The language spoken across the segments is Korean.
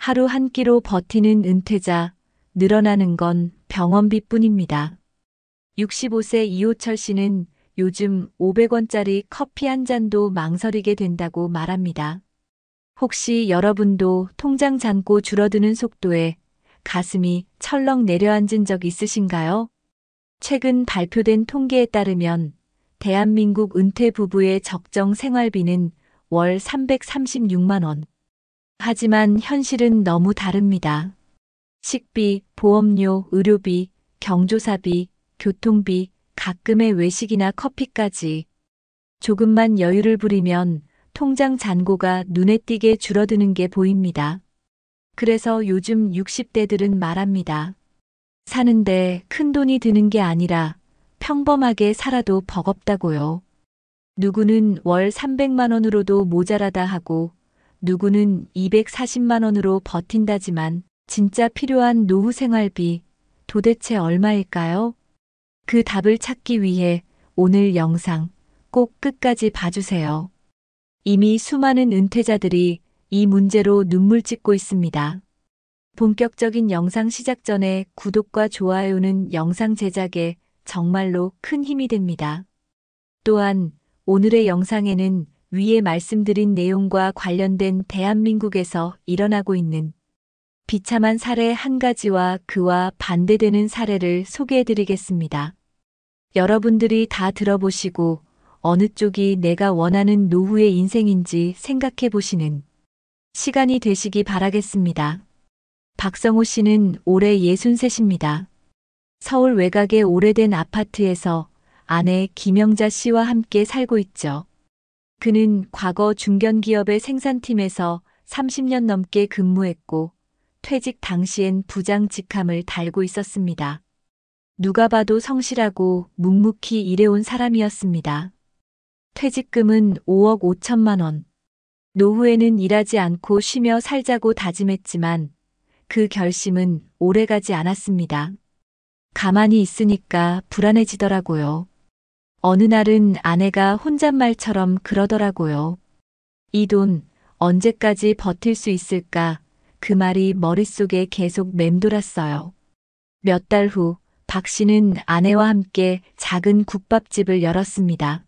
하루 한 끼로 버티는 은퇴자, 늘어나는 건 병원비뿐입니다. 65세 이호철 씨는 요즘 500원짜리 커피 한 잔도 망설이게 된다고 말합니다. 혹시 여러분도 통장 잔고 줄어드는 속도에 가슴이 철렁 내려앉은 적 있으신가요? 최근 발표된 통계에 따르면 대한민국 은퇴 부부의 적정 생활비는 월 336만 원. 하지만 현실은 너무 다릅니다. 식비, 보험료, 의료비, 경조사비, 교통비, 가끔의 외식이나 커피까지 조금만 여유를 부리면 통장 잔고가 눈에 띄게 줄어드는 게 보입니다. 그래서 요즘 60대들은 말합니다. 사는데 큰 돈이 드는 게 아니라 평범하게 살아도 버겁다고요. 누구는 월 300만 원으로도 모자라다 하고 누구는 240만 원으로 버틴다지만 진짜 필요한 노후 생활비 도대체 얼마일까요? 그 답을 찾기 위해 오늘 영상 꼭 끝까지 봐주세요. 이미 수많은 은퇴자들이 이 문제로 눈물 찢고 있습니다. 본격적인 영상 시작 전에 구독과 좋아요는 영상 제작에 정말로 큰 힘이 됩니다. 또한 오늘의 영상에는 위에 말씀드린 내용과 관련된 대한민국에서 일어나고 있는 비참한 사례 한 가지와 그와 반대되는 사례를 소개해드리겠습니다. 여러분들이 다 들어보시고 어느 쪽이 내가 원하는 노후의 인생인지 생각해 보시는 시간이 되시기 바라겠습니다. 박성호 씨는 올해 63입니다. 서울 외곽의 오래된 아파트에서 아내 김영자 씨와 함께 살고 있죠. 그는 과거 중견기업의 생산팀에서 30년 넘게 근무했고 퇴직 당시엔 부장 직함을 달고 있었습니다. 누가 봐도 성실하고 묵묵히 일해온 사람이었습니다. 퇴직금은 5억 5천만 원. 노후에는 일하지 않고 쉬며 살자고 다짐했지만 그 결심은 오래가지 않았습니다. 가만히 있으니까 불안해지더라고요. 어느 날은 아내가 혼잣말처럼 그러더라고요. 이 돈 언제까지 버틸 수 있을까? 그 말이 머릿속에 계속 맴돌았어요. 몇 달 후 박 씨는 아내와 함께 작은 국밥집을 열었습니다.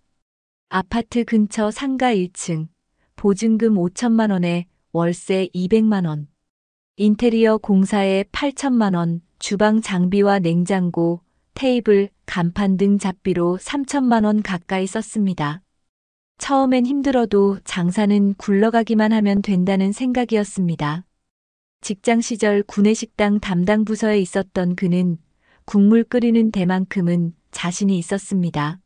아파트 근처 상가 1층, 보증금 5천만 원에 월세 200만 원, 인테리어 공사에 8천만 원, 주방 장비와 냉장고, 테이블, 간판 등 잡비로 3천만 원 가까이 썼습니다. 처음엔 힘들어도 장사는 굴러가기만 하면 된다는 생각이었습니다. 직장 시절 구내식당 담당 부서에 있었던 그는 국물 끓이는 데만큼은 자신이 있었습니다.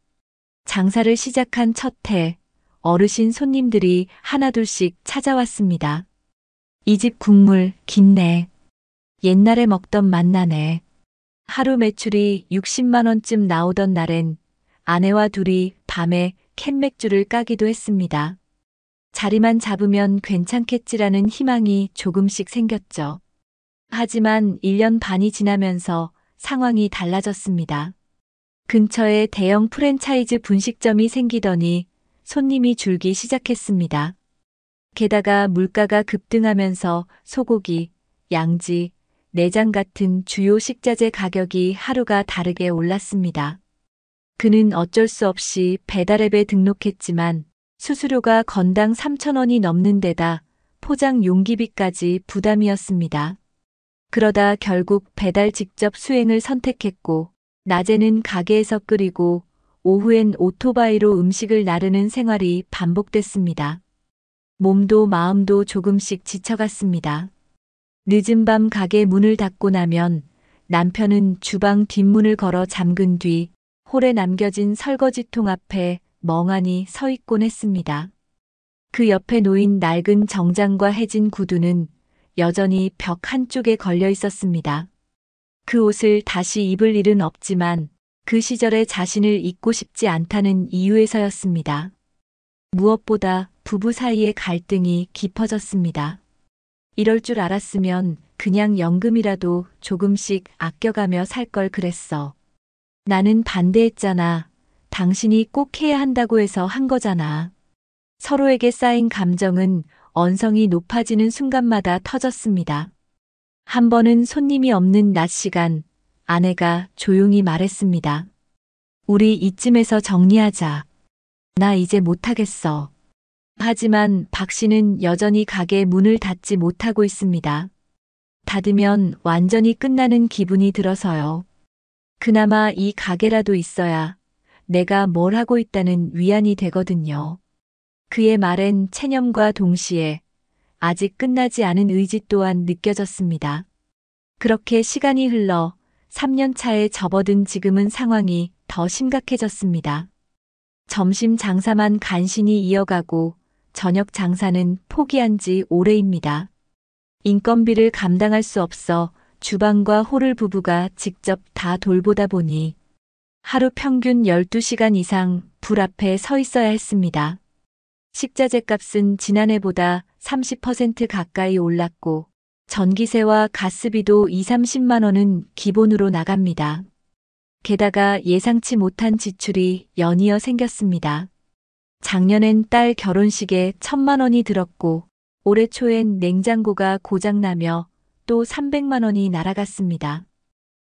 장사를 시작한 첫 해, 어르신 손님들이 하나둘씩 찾아왔습니다. 이 집 국물 깊네. 옛날에 먹던 맛 나네. 하루 매출이 60만 원쯤 나오던 날엔 아내와 둘이 밤에 캔맥주를 까기도 했습니다. 자리만 잡으면 괜찮겠지라는 희망이 조금씩 생겼죠. 하지만 1년 반이 지나면서 상황이 달라졌습니다. 근처에 대형 프랜차이즈 분식점이 생기더니 손님이 줄기 시작했습니다. 게다가 물가가 급등하면서 소고기, 양지, 내장 같은 주요 식자재 가격이 하루가 다르게 올랐습니다. 그는 어쩔 수 없이 배달앱에 등록했지만 수수료가 건당 3,000원이 넘는 데다 포장 용기비까지 부담이었습니다. 그러다 결국 배달 직접 수행을 선택했고 낮에는 가게에서 끓이고 오후엔 오토바이로 음식을 나르는 생활이 반복됐습니다. 몸도 마음도 조금씩 지쳐갔습니다. 늦은 밤 가게 문을 닫고 나면 남편은 주방 뒷문을 걸어 잠근 뒤 홀에 남겨진 설거지통 앞에 멍하니 서 있곤 했습니다. 그 옆에 놓인 낡은 정장과 해진 구두는 여전히 벽 한쪽에 걸려 있었습니다. 그 옷을 다시 입을 일은 없지만 그 시절의 자신을 잊고 싶지 않다는 이유에서였습니다. 무엇보다 부부 사이의 갈등이 깊어졌습니다. 이럴 줄 알았으면 그냥 연금이라도 조금씩 아껴가며 살 걸 그랬어. 나는 반대했잖아. 당신이 꼭 해야 한다고 해서 한 거잖아. 서로에게 쌓인 감정은 언성이 높아지는 순간마다 터졌습니다. 한 번은 손님이 없는 낮 시간, 아내가 조용히 말했습니다. 우리 이쯤에서 정리하자. 나 이제 못하겠어. 하지만 박 씨는 여전히 가게 문을 닫지 못하고 있습니다. 닫으면 완전히 끝나는 기분이 들어서요. 그나마 이 가게라도 있어야 내가 뭘 하고 있다는 위안이 되거든요. 그의 말엔 체념과 동시에 아직 끝나지 않은 의지 또한 느껴졌습니다. 그렇게 시간이 흘러 3년 차에 접어든 지금은 상황이 더 심각해졌습니다. 점심 장사만 간신히 이어가고 저녁 장사는 포기한 지 오래입니다. 인건비를 감당할 수 없어 주방과 홀을 부부가 직접 다 돌보다 보니 하루 평균 12시간 이상 불 앞에 서 있어야 했습니다. 식자재 값은 지난해보다 30% 가까이 올랐고 전기세와 가스비도 2, 30만 원은 기본으로 나갑니다. 게다가 예상치 못한 지출이 연이어 생겼습니다. 작년엔 딸 결혼식에 1,000만 원이 들었고 올해 초엔 냉장고가 고장나며 또 300만 원이 날아갔습니다.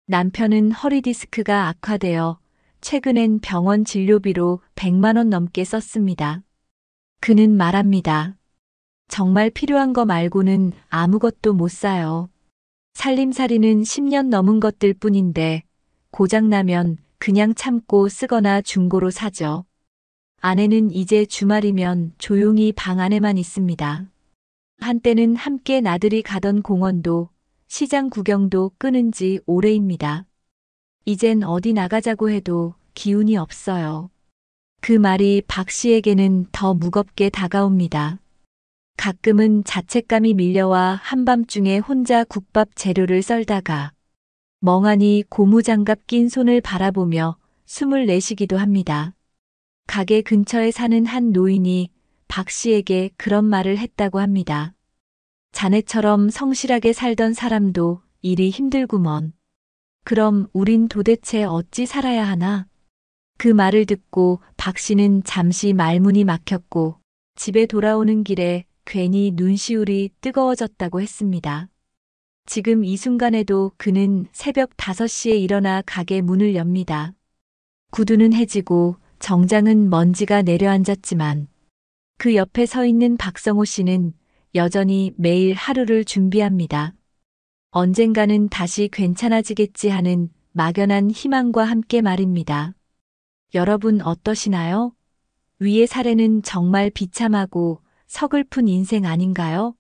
남편은 허리 디스크가 악화되어 최근엔 병원 진료비로 100만 원 넘게 썼습니다. 그는 말합니다. 정말 필요한 거 말고는 아무것도 못 사요. 살림살이는 10년 넘은 것들 뿐인데 고장나면 그냥 참고 쓰거나 중고로 사죠. 아내는 이제 주말이면 조용히 방 안에만 있습니다. 한때는 함께 나들이 가던 공원도 시장 구경도 끊은 지 오래입니다. 이젠 어디 나가자고 해도 기운이 없어요. 그 말이 박 씨에게는 더 무겁게 다가옵니다. 가끔은 자책감이 밀려와 한밤중에 혼자 국밥 재료를 썰다가 멍하니 고무장갑 낀 손을 바라보며 숨을 내쉬기도 합니다. 가게 근처에 사는 한 노인이 박 씨에게 그런 말을 했다고 합니다. 자네처럼 성실하게 살던 사람도 일이 힘들구먼. 그럼 우린 도대체 어찌 살아야 하나? 그 말을 듣고 박 씨는 잠시 말문이 막혔고 집에 돌아오는 길에 괜히 눈시울이 뜨거워졌다고 했습니다. 지금 이 순간에도 그는 새벽 5시에 일어나 가게 문을 엽니다. 구두는 해지고 정장은 먼지가 내려앉았지만 그 옆에 서 있는 박성호 씨는 여전히 매일 하루를 준비합니다. 언젠가는 다시 괜찮아지겠지 하는 막연한 희망과 함께 말입니다. 여러분 어떠시나요? 위의 사례는 정말 비참하고 서글픈 인생 아닌가요?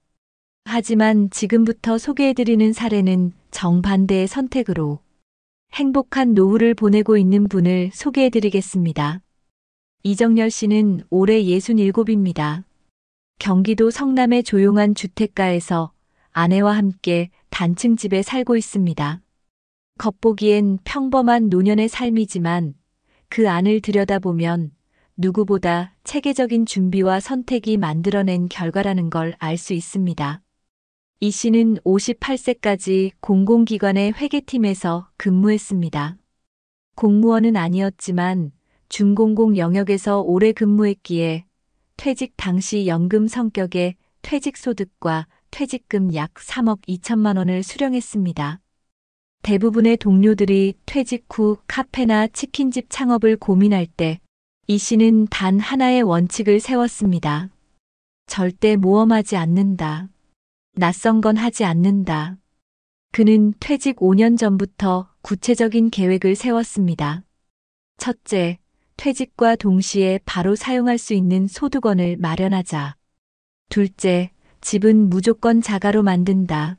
하지만 지금부터 소개해드리는 사례는 정반대의 선택으로 행복한 노후를 보내고 있는 분을 소개해드리겠습니다. 이정열 씨는 올해 67입니다. 경기도 성남의 조용한 주택가에서 아내와 함께 단층 집에 살고 있습니다. 겉보기엔 평범한 노년의 삶이지만 그 안을 들여다보면 누구보다 체계적인 준비와 선택이 만들어낸 결과라는 걸 알 수 있습니다. 이 씨는 58세까지 공공기관의 회계팀에서 근무했습니다. 공무원은 아니었지만 준공공 영역에서 오래 근무했기에 퇴직 당시 연금 성격의 퇴직소득과 퇴직금 약 3억 2천만 원을 수령했습니다. 대부분의 동료들이 퇴직 후 카페나 치킨집 창업을 고민할 때 이 씨는 단 하나의 원칙을 세웠습니다. 절대 모험하지 않는다. 낯선 건 하지 않는다. 그는 퇴직 5년 전부터 구체적인 계획을 세웠습니다. 첫째, 퇴직과 동시에 바로 사용할 수 있는 소득원을 마련하자. 둘째, 집은 무조건 자가로 만든다.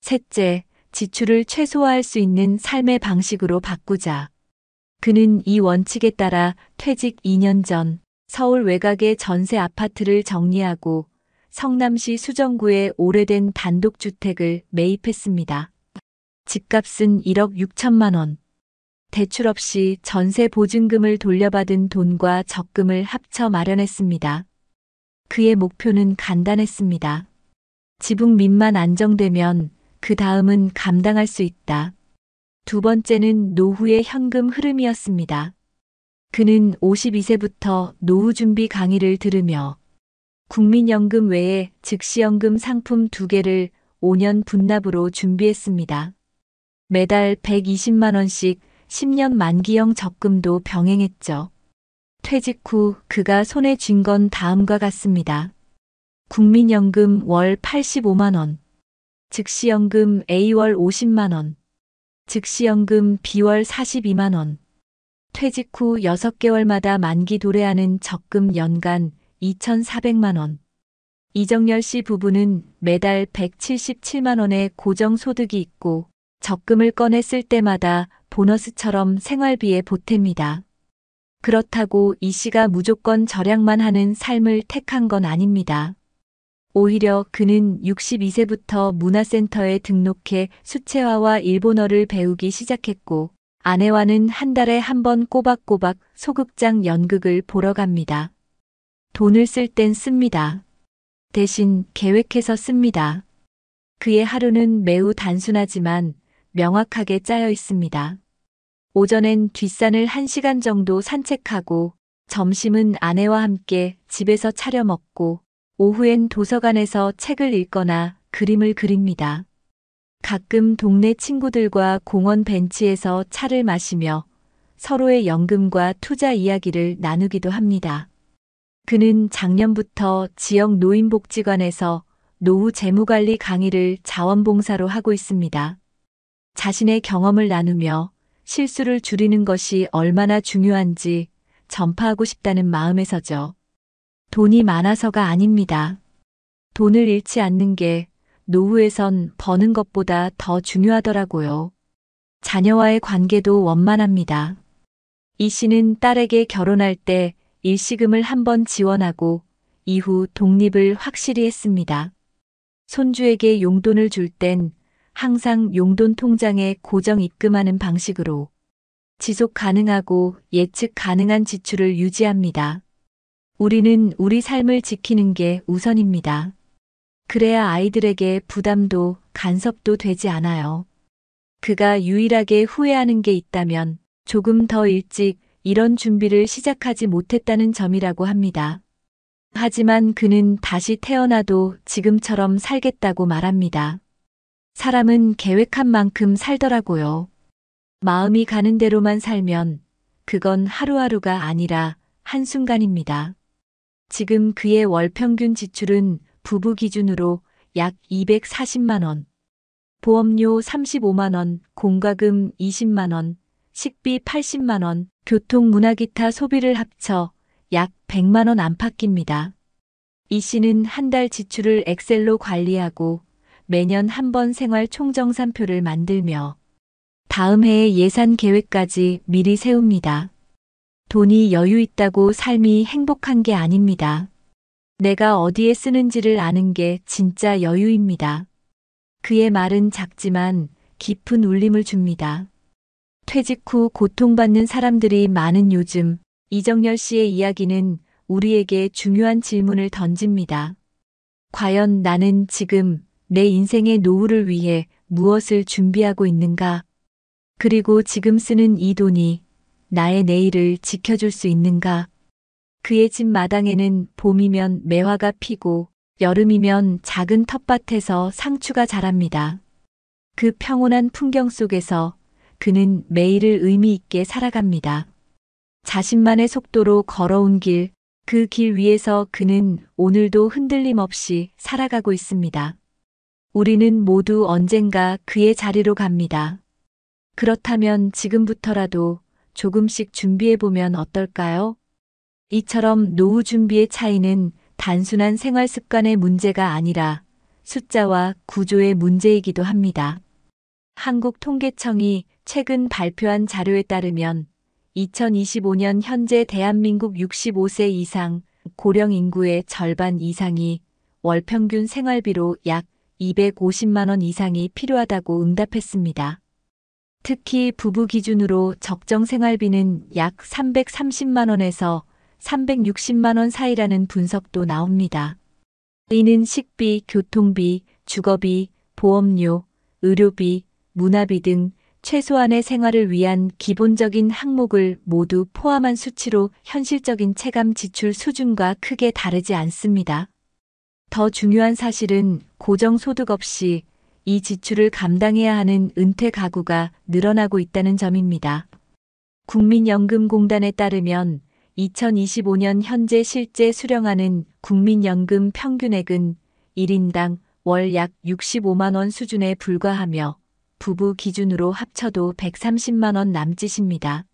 셋째, 지출을 최소화할 수 있는 삶의 방식으로 바꾸자. 그는 이 원칙에 따라 퇴직 2년 전 서울 외곽의 전세 아파트를 정리하고 성남시 수정구의 오래된 단독주택을 매입했습니다. 집값은 1억 6천만 원. 대출 없이 전세 보증금을 돌려받은 돈과 적금을 합쳐 마련했습니다. 그의 목표는 간단했습니다. 지붕 밑만 안정되면 그 다음은 감당할 수 있다. 두 번째는 노후의 현금 흐름이었습니다. 그는 52세부터 노후 준비 강의를 들으며 국민연금 외에 즉시연금 상품 2개를 5년 분납으로 준비했습니다. 매달 120만 원씩 10년 만기형 적금도 병행했죠. 퇴직 후 그가 손에 쥔 건 다음과 같습니다. 국민연금 월 85만 원, 즉시연금 A월 50만 원, 즉시연금 B월 42만 원, 퇴직 후 6개월마다 만기 도래하는 적금 연간 2,400만 원. 이정열 씨 부부는 매달 177만 원의 고정소득이 있고 적금을 꺼내 쓸 때마다 보너스처럼 생활비에 보탭니다. 그렇다고 이 씨가 무조건 절약만 하는 삶을 택한 건 아닙니다. 오히려 그는 62세부터 문화센터에 등록해 수채화와 일본어를 배우기 시작했고 아내와는 한 달에 한 번 꼬박꼬박 소극장 연극을 보러 갑니다. 돈을 쓸 땐 씁니다. 대신 계획해서 씁니다. 그의 하루는 매우 단순하지만 명확하게 짜여 있습니다. 오전엔 뒷산을 1시간 정도 산책하고 점심은 아내와 함께 집에서 차려 먹고 오후엔 도서관에서 책을 읽거나 그림을 그립니다. 가끔 동네 친구들과 공원 벤치에서 차를 마시며 서로의 연금과 투자 이야기를 나누기도 합니다. 그는 작년부터 지역 노인복지관에서 노후 재무관리 강의를 자원봉사로 하고 있습니다. 자신의 경험을 나누며 실수를 줄이는 것이 얼마나 중요한지 전파하고 싶다는 마음에서죠. 돈이 많아서가 아닙니다. 돈을 잃지 않는 게 노후에선 버는 것보다 더 중요하더라고요. 자녀와의 관계도 원만합니다. 이 씨는 딸에게 결혼할 때 일시금을 한번 지원하고 이후 독립을 확실히 했습니다. 손주에게 용돈을 줄 땐 항상 용돈 통장에 고정 입금하는 방식으로 지속 가능하고 예측 가능한 지출을 유지합니다. 우리는 우리 삶을 지키는 게 우선입니다. 그래야 아이들에게 부담도 간섭도 되지 않아요. 그가 유일하게 후회하는 게 있다면 조금 더 일찍 이런 준비를 시작하지 못했다는 점이라고 합니다. 하지만 그는 다시 태어나도 지금처럼 살겠다고 말합니다. 사람은 계획한 만큼 살더라고요. 마음이 가는 대로만 살면 그건 하루하루가 아니라 한순간입니다. 지금 그의 월 평균 지출은 부부 기준으로 약 240만 원, 보험료 35만 원, 공과금 20만 원, 식비 80만 원, 교통 문화 기타 소비를 합쳐 약 100만 원 안팎입니다. 이 씨는 한 달 지출을 엑셀로 관리하고 매년 한 번 생활 총정산표를 만들며 다음 해의 예산 계획까지 미리 세웁니다. 돈이 여유 있다고 삶이 행복한 게 아닙니다. 내가 어디에 쓰는지를 아는 게 진짜 여유입니다. 그의 말은 작지만 깊은 울림을 줍니다. 퇴직 후 고통받는 사람들이 많은 요즘 이정열 씨의 이야기는 우리에게 중요한 질문을 던집니다. 과연 나는 지금 내 인생의 노후를 위해 무엇을 준비하고 있는가? 그리고 지금 쓰는 이 돈이 나의 내일을 지켜줄 수 있는가? 그의 집 마당에는 봄이면 매화가 피고 여름이면 작은 텃밭에서 상추가 자랍니다. 그 평온한 풍경 속에서 그는 매일을 의미 있게 살아갑니다. 자신만의 속도로 걸어온 길, 그 길 위에서 그는 오늘도 흔들림 없이 살아가고 있습니다. 우리는 모두 언젠가 그의 자리로 갑니다. 그렇다면 지금부터라도 조금씩 준비해보면 어떨까요? 이처럼 노후 준비의 차이는 단순한 생활 습관의 문제가 아니라 숫자와 구조의 문제이기도 합니다. 한국통계청이 최근 발표한 자료에 따르면 2025년 현재 대한민국 65세 이상 고령 인구의 절반 이상이 월 평균 생활비로 약 250만 원 이상이 필요하다고 응답했습니다. 특히 부부 기준으로 적정 생활비는 약 330만 원에서 360만 원 사이라는 분석도 나옵니다. 이는 식비, 교통비, 주거비, 보험료, 의료비, 문화비 등 최소한의 생활을 위한 기본적인 항목을 모두 포함한 수치로 현실적인 체감 지출 수준과 크게 다르지 않습니다. 더 중요한 사실은 고정소득 없이 이 지출을 감당해야 하는 은퇴 가구가 늘어나고 있다는 점입니다. 국민연금공단에 따르면 2025년 현재 실제 수령하는 국민연금 평균액은 1인당 월 약 65만 원 수준에 불과하며 부부 기준으로 합쳐도 130만 원 남짓입니다.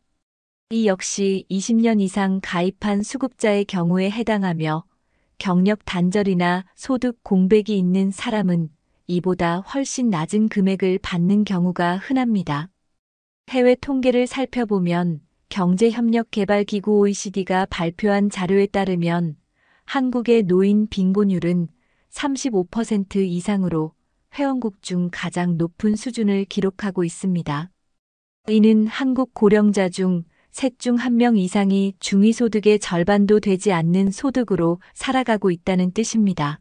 이 역시 20년 이상 가입한 수급자의 경우에 해당하며 경력 단절이나 소득 공백이 있는 사람은 이보다 훨씬 낮은 금액을 받는 경우가 흔합니다. 해외 통계를 살펴보면 경제협력개발기구 OECD가 발표한 자료에 따르면 한국의 노인 빈곤율은 35% 이상으로 회원국 중 가장 높은 수준을 기록하고 있습니다. 이는 한국 고령자 중 셋 중 한 명 이상이 중위소득의 절반도 되지 않는 소득으로 살아가고 있다는 뜻입니다.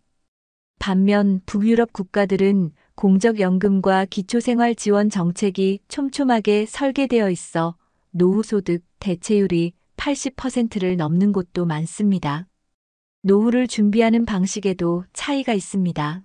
반면 북유럽 국가들은 공적연금과 기초생활지원 정책이 촘촘하게 설계되어 있어 노후소득 대체율이 80%를 넘는 곳도 많습니다. 노후를 준비하는 방식에도 차이가 있습니다.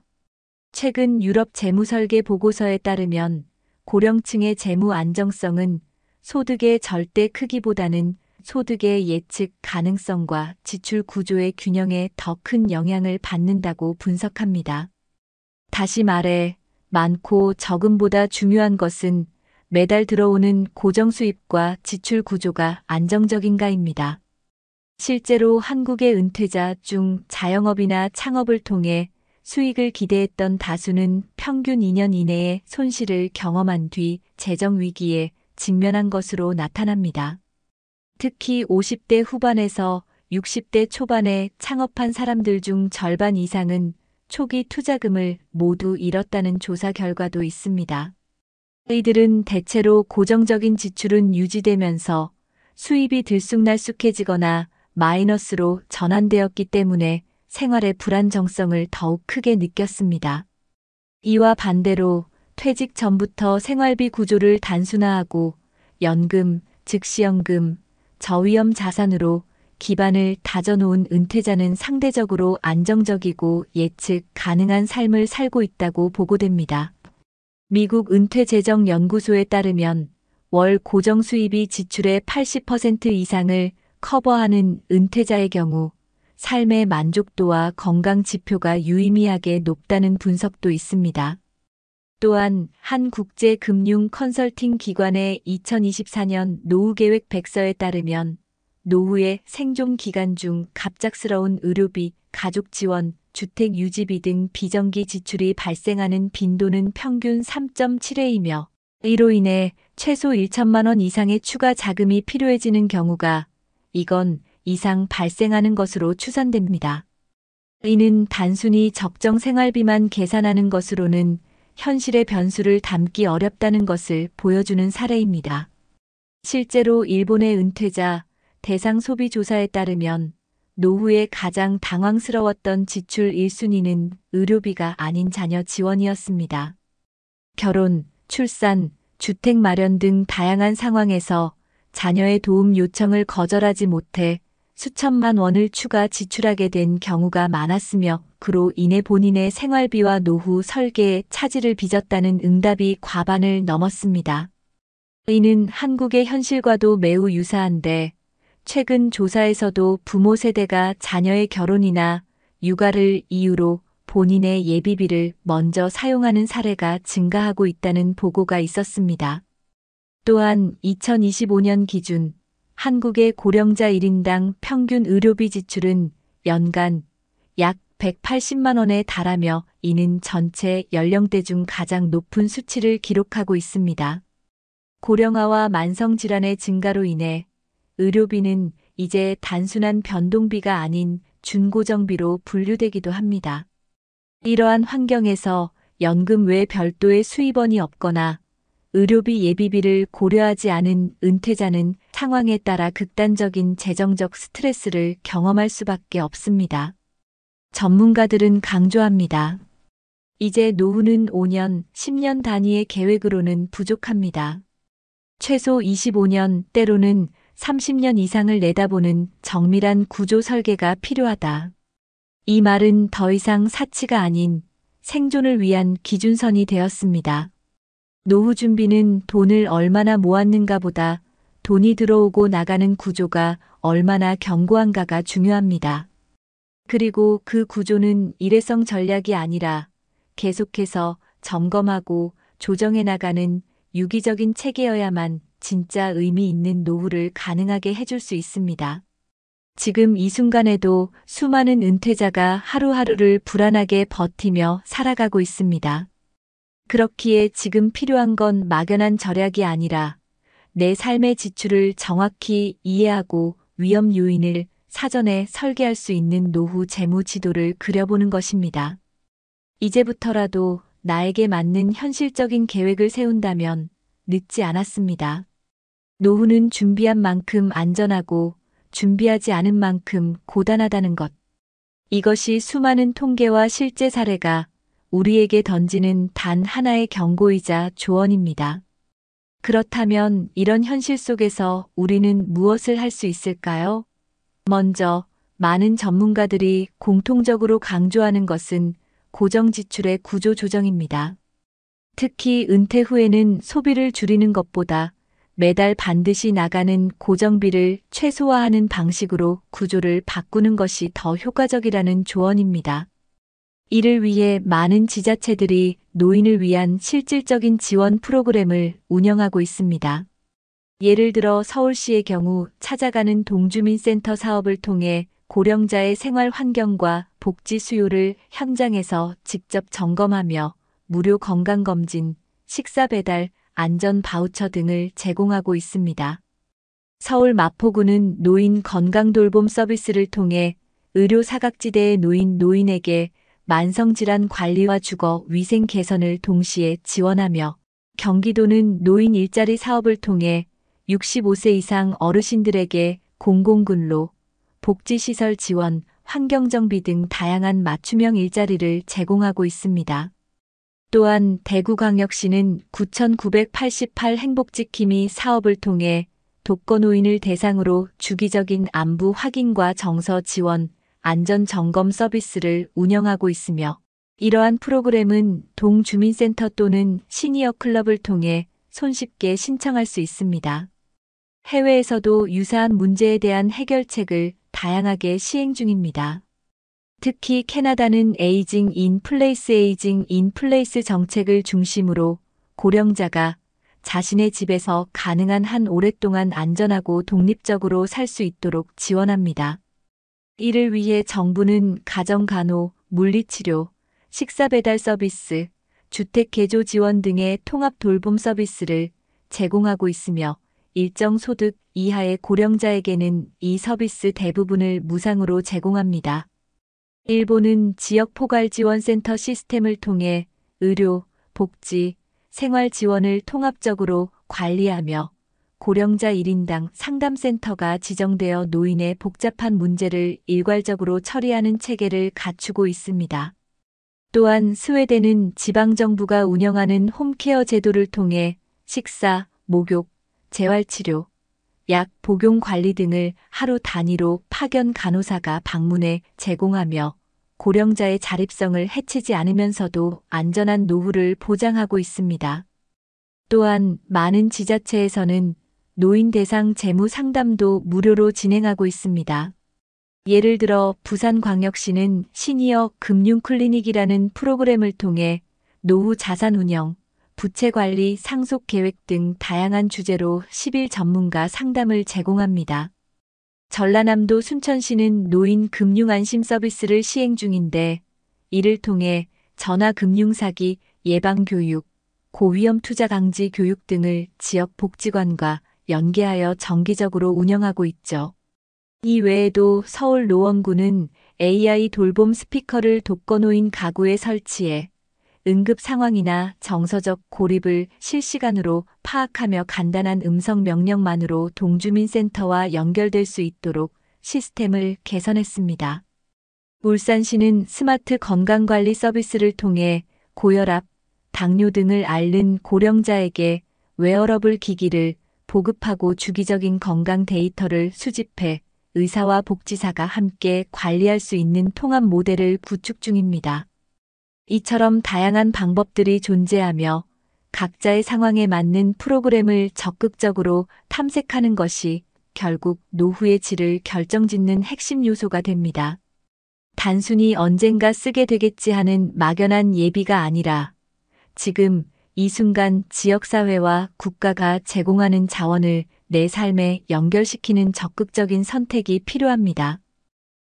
최근 유럽 재무설계 보고서에 따르면 고령층의 재무 안정성은 소득의 절대 크기보다는 소득의 예측 가능성과 지출 구조의 균형에 더 큰 영향을 받는다고 분석합니다. 다시 말해, 많고 적음보다 중요한 것은 매달 들어오는 고정 수입과 지출 구조가 안정적인가입니다. 실제로 한국의 은퇴자 중 자영업이나 창업을 통해 수익을 기대했던 다수는 평균 2년 이내에 손실을 경험한 뒤 재정 위기에 직면한 것으로 나타납니다. 특히 50대 후반에서 60대 초반에 창업한 사람들 중 절반 이상은 초기 투자금을 모두 잃었다는 조사 결과도 있습니다. 이들은 대체로 고정적인 지출은 유지되면서 수입이 들쑥날쑥해지거나 마이너스로 전환되었기 때문에 생활의 불안정성을 더욱 크게 느꼈습니다. 이와 반대로 퇴직 전부터 생활비 구조를 단순화하고 연금, 즉시연금, 저위험 자산으로 기반을 다져놓은 은퇴자는 상대적으로 안정적이고 예측 가능한 삶을 살고 있다고 보고됩니다. 미국 은퇴재정연구소에 따르면 월 고정 수입이 지출의 80% 이상을 커버하는 은퇴자의 경우 삶의 만족도와 건강 지표가 유의미하게 높다는 분석도 있습니다. 또한 한 국제금융 컨설팅 기관의 2024년 노후계획 백서에 따르면 노후의 생존 기간 중 갑작스러운 의료비, 가족 지원, 주택 유지비 등 비정기 지출이 발생하는 빈도는 평균 3.7회이며 이로 인해 최소 1천만 원 이상의 추가 자금이 필요해지는 경우가 이건 이상 발생하는 것으로 추산됩니다. 이는 단순히 적정 생활비만 계산하는 것으로는 현실의 변수를 담기 어렵다는 것을 보여주는 사례입니다. 실제로 일본의 은퇴자 대상 소비 조사에 따르면 노후에 가장 당황스러웠던 지출 1순위는 의료비가 아닌 자녀 지원이었습니다. 결혼, 출산, 주택 마련 등 다양한 상황에서 자녀의 도움 요청을 거절하지 못해 수천만 원을 추가 지출하게 된 경우가 많았으며 그로 인해 본인의 생활비와 노후 설계에 차질을 빚었다는 응답이 과반을 넘었습니다. 이는 한국의 현실과도 매우 유사한데 최근 조사에서도 부모 세대가 자녀의 결혼이나 육아를 이유로 본인의 예비비를 먼저 사용하는 사례가 증가하고 있다는 보고가 있었습니다. 또한 2025년 기준 한국의 고령자 1인당 평균 의료비 지출은 연간 약 180만 원에 달하며 이는 전체 연령대 중 가장 높은 수치를 기록하고 있습니다. 고령화와 만성질환의 증가로 인해 의료비는 이제 단순한 변동비가 아닌 준고정비로 분류되기도 합니다. 이러한 환경에서 연금 외 별도의 수입원이 없거나 의료비 예비비를 고려하지 않은 은퇴자는 상황에 따라 극단적인 재정적 스트레스를 경험할 수밖에 없습니다. 전문가들은 강조합니다. 이제 노후는 5년, 10년 단위의 계획으로는 부족합니다. 최소 25년, 때로는 30년 이상을 내다보는 정밀한 구조 설계가 필요하다. 이 말은 더 이상 사치가 아닌 생존을 위한 기준선이 되었습니다. 노후 준비는 돈을 얼마나 모았는가 보다 돈이 들어오고 나가는 구조가 얼마나 견고한가가 중요합니다. 그리고 그 구조는 일회성 전략이 아니라 계속해서 점검하고 조정해 나가는 유기적인 체계여야만 진짜 의미 있는 노후를 가능하게 해줄 수 있습니다. 지금 이 순간에도 수많은 은퇴자가 하루하루를 불안하게 버티며 살아가고 있습니다. 그렇기에 지금 필요한 건 막연한 절약이 아니라 내 삶의 지출을 정확히 이해하고 위험 요인을 사전에 설계할 수 있는 노후 재무 지도를 그려보는 것입니다. 이제부터라도 나에게 맞는 현실적인 계획을 세운다면 늦지 않았습니다. 노후는 준비한 만큼 안전하고 준비하지 않은 만큼 고단하다는 것. 이것이 수많은 통계와 실제 사례가 우리에게 던지는 단 하나의 경고이자 조언입니다. 그렇다면 이런 현실 속에서 우리는 무엇을 할 수 있을까요? 먼저, 많은 전문가들이 공통적으로 강조하는 것은 고정 지출의 구조 조정입니다. 특히 은퇴 후에는 소비를 줄이는 것보다 매달 반드시 나가는 고정비를 최소화하는 방식으로 구조를 바꾸는 것이 더 효과적이라는 조언입니다. 이를 위해 많은 지자체들이 노인을 위한 실질적인 지원 프로그램을 운영하고 있습니다. 예를 들어 서울시의 경우 찾아가는 동주민센터 사업을 통해 고령자의 생활 환경과 복지 수요를 현장에서 직접 점검하며 무료 건강검진, 식사 배달, 안전 바우처 등을 제공하고 있습니다. 서울 마포구는 노인 건강돌봄 서비스를 통해 의료 사각지대의 노인에게 만성질환 관리와 주거 위생 개선을 동시에 지원하며 경기도는 노인 일자리 사업을 통해 65세 이상 어르신들에게 공공근로, 복지시설 지원, 환경정비 등 다양한 맞춤형 일자리를 제공하고 있습니다. 또한 대구광역시는 9,988 행복지킴이 사업을 통해 독거노인을 대상으로 주기적인 안부 확인과 정서 지원, 안전점검 서비스를 운영하고 있으며 이러한 프로그램은 동주민센터 또는 시니어 클럽을 통해 손쉽게 신청할 수 있습니다. 해외에서도 유사한 문제에 대한 해결책을 다양하게 시행 중입니다. 특히 캐나다는 에이징 인 플레이스 정책을 중심으로 고령자가 자신의 집에서 가능한 한 오랫동안 안전하고 독립적으로 살 수 있도록 지원합니다. 이를 위해 정부는 가정간호, 물리치료, 식사배달 서비스, 주택개조 지원 등의 통합 돌봄 서비스를 제공하고 있으며 일정 소득 이하의 고령자에게는 이 서비스 대부분을 무상으로 제공합니다. 일본은 지역 포괄지원센터 시스템을 통해 의료, 복지, 생활 지원을 통합적으로 관리하며 고령자 1인당 상담센터가 지정되어 노인의 복잡한 문제를 일괄적으로 처리하는 체계를 갖추고 있습니다. 또한 스웨덴은 지방정부가 운영하는 홈케어 제도를 통해 식사, 목욕, 재활치료, 약 복용 관리 등을 하루 단위로 파견 간호사가 방문해 제공하며 고령자의 자립성을 해치지 않으면서도 안전한 노후를 보장하고 있습니다. 또한 많은 지자체에서는 노인 대상 재무 상담도 무료로 진행하고 있습니다. 예를 들어 부산광역시는 시니어 금융 클리닉이라는 프로그램을 통해 노후 자산 운영, 부채 관리 상속 계획 등 다양한 주제로 10일 전문가 상담을 제공합니다. 전라남도 순천시는 노인 금융 안심 서비스를 시행 중인데 이를 통해 전화 금융 사기 예방 교육, 고위험 투자 방지 교육 등을 지역 복지관과 연계하여 정기적으로 운영하고 있죠. 이 외에도 서울 노원구는 AI 돌봄 스피커를 독거노인 가구에 설치해 응급 상황이나 정서적 고립을 실시간으로 파악하며 간단한 음성 명령만으로 동주민센터와 연결될 수 있도록 시스템을 개선했습니다. 울산시는 스마트 건강관리 서비스를 통해 고혈압, 당뇨 등을 앓는 고령자에게 웨어러블 기기를 보급하고 주기적인 건강 데이터를 수집해 의사와 복지사가 함께 관리할 수 있는 통합 모델을 구축 중입니다. 이처럼 다양한 방법들이 존재하며 각자의 상황에 맞는 프로그램을 적극적으로 탐색하는 것이 결국 노후의 질을 결정짓는 핵심 요소가 됩니다. 단순히 언젠가 쓰게 되겠지 하는 막연한 예비가 아니라 지금 이 순간 지역사회와 국가가 제공하는 자원을 내 삶에 연결시키는 적극적인 선택이 필요합니다.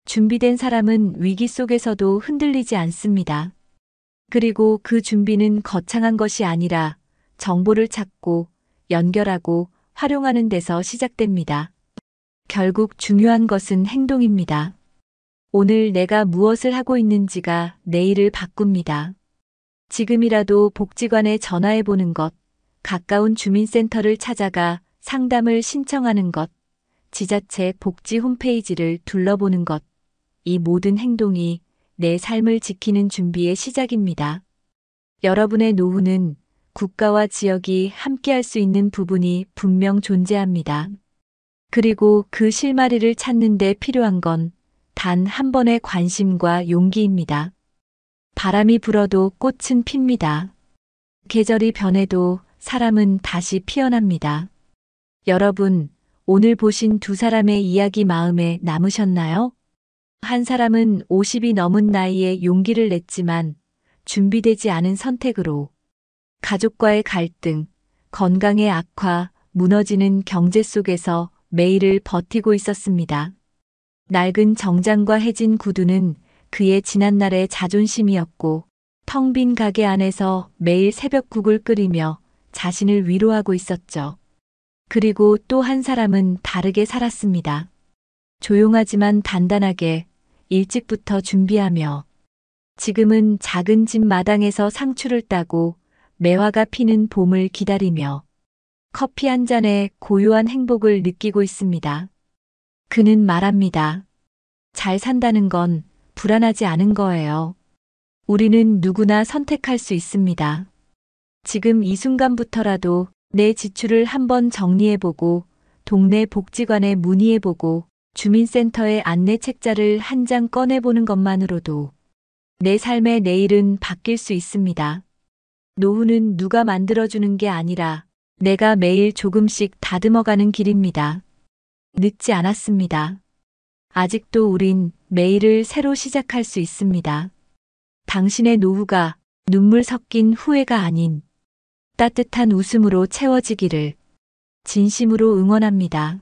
준비된 사람은 위기 속에서도 흔들리지 않습니다. 그리고 그 준비는 거창한 것이 아니라 정보를 찾고 연결하고 활용하는 데서 시작됩니다. 결국 중요한 것은 행동입니다. 오늘 내가 무엇을 하고 있는지가 내일을 바꿉니다. 지금이라도 복지관에 전화해 보는 것, 가까운 주민센터를 찾아가 상담을 신청하는 것, 지자체 복지 홈페이지를 둘러보는 것, 이 모든 행동이 내 삶을 지키는 준비의 시작입니다. 여러분의 노후는 국가와 지역이 함께할 수 있는 부분이 분명 존재합니다. 그리고 그 실마리를 찾는 데 필요한 건 단 한 번의 관심과 용기입니다. 바람이 불어도 꽃은 핍니다. 계절이 변해도 사람은 다시 피어납니다. 여러분, 오늘 보신 두 사람의 이야기 마음에 남으셨나요? 한 사람은 50이 넘은 나이에 용기를 냈지만 준비되지 않은 선택으로 가족과의 갈등, 건강의 악화, 무너지는 경제 속에서 매일을 버티고 있었습니다. 낡은 정장과 해진 구두는 그의 지난날의 자존심이었고 텅 빈 가게 안에서 매일 새벽국을 끓이며 자신을 위로하고 있었죠. 그리고 또 한 사람은 다르게 살았습니다. 조용하지만 단단하게 일찍부터 준비하며 지금은 작은 집 마당에서 상추를 따고 매화가 피는 봄을 기다리며 커피 한 잔에 고요한 행복을 느끼고 있습니다. 그는 말합니다. 잘 산다는 건 불안하지 않은 거예요. 우리는 누구나 선택할 수 있습니다. 지금 이 순간부터라도 내 지출을 한번 정리해보고 동네 복지관에 문의해보고 주민센터의 안내 책자를 한 장 꺼내보는 것만으로도 내 삶의 내일은 바뀔 수 있습니다. 노후는 누가 만들어주는 게 아니라 내가 매일 조금씩 다듬어가는 길입니다. 늦지 않았습니다. 아직도 우린 매일을 새로 시작할 수 있습니다. 당신의 노후가 눈물 섞인 후회가 아닌 따뜻한 웃음으로 채워지기를 진심으로 응원합니다.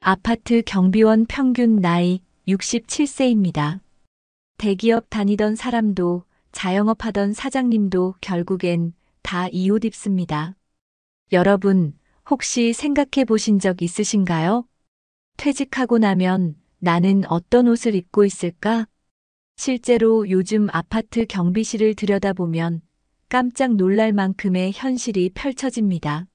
아파트 경비원 평균 나이 67세입니다. 대기업 다니던 사람도 자영업하던 사장님도 결국엔 다 이 옷 입습니다. 여러분, 혹시 생각해 보신 적 있으신가요? 퇴직하고 나면 나는 어떤 옷을 입고 있을까? 실제로 요즘 아파트 경비실을 들여다보면 깜짝 놀랄 만큼의 현실이 펼쳐집니다.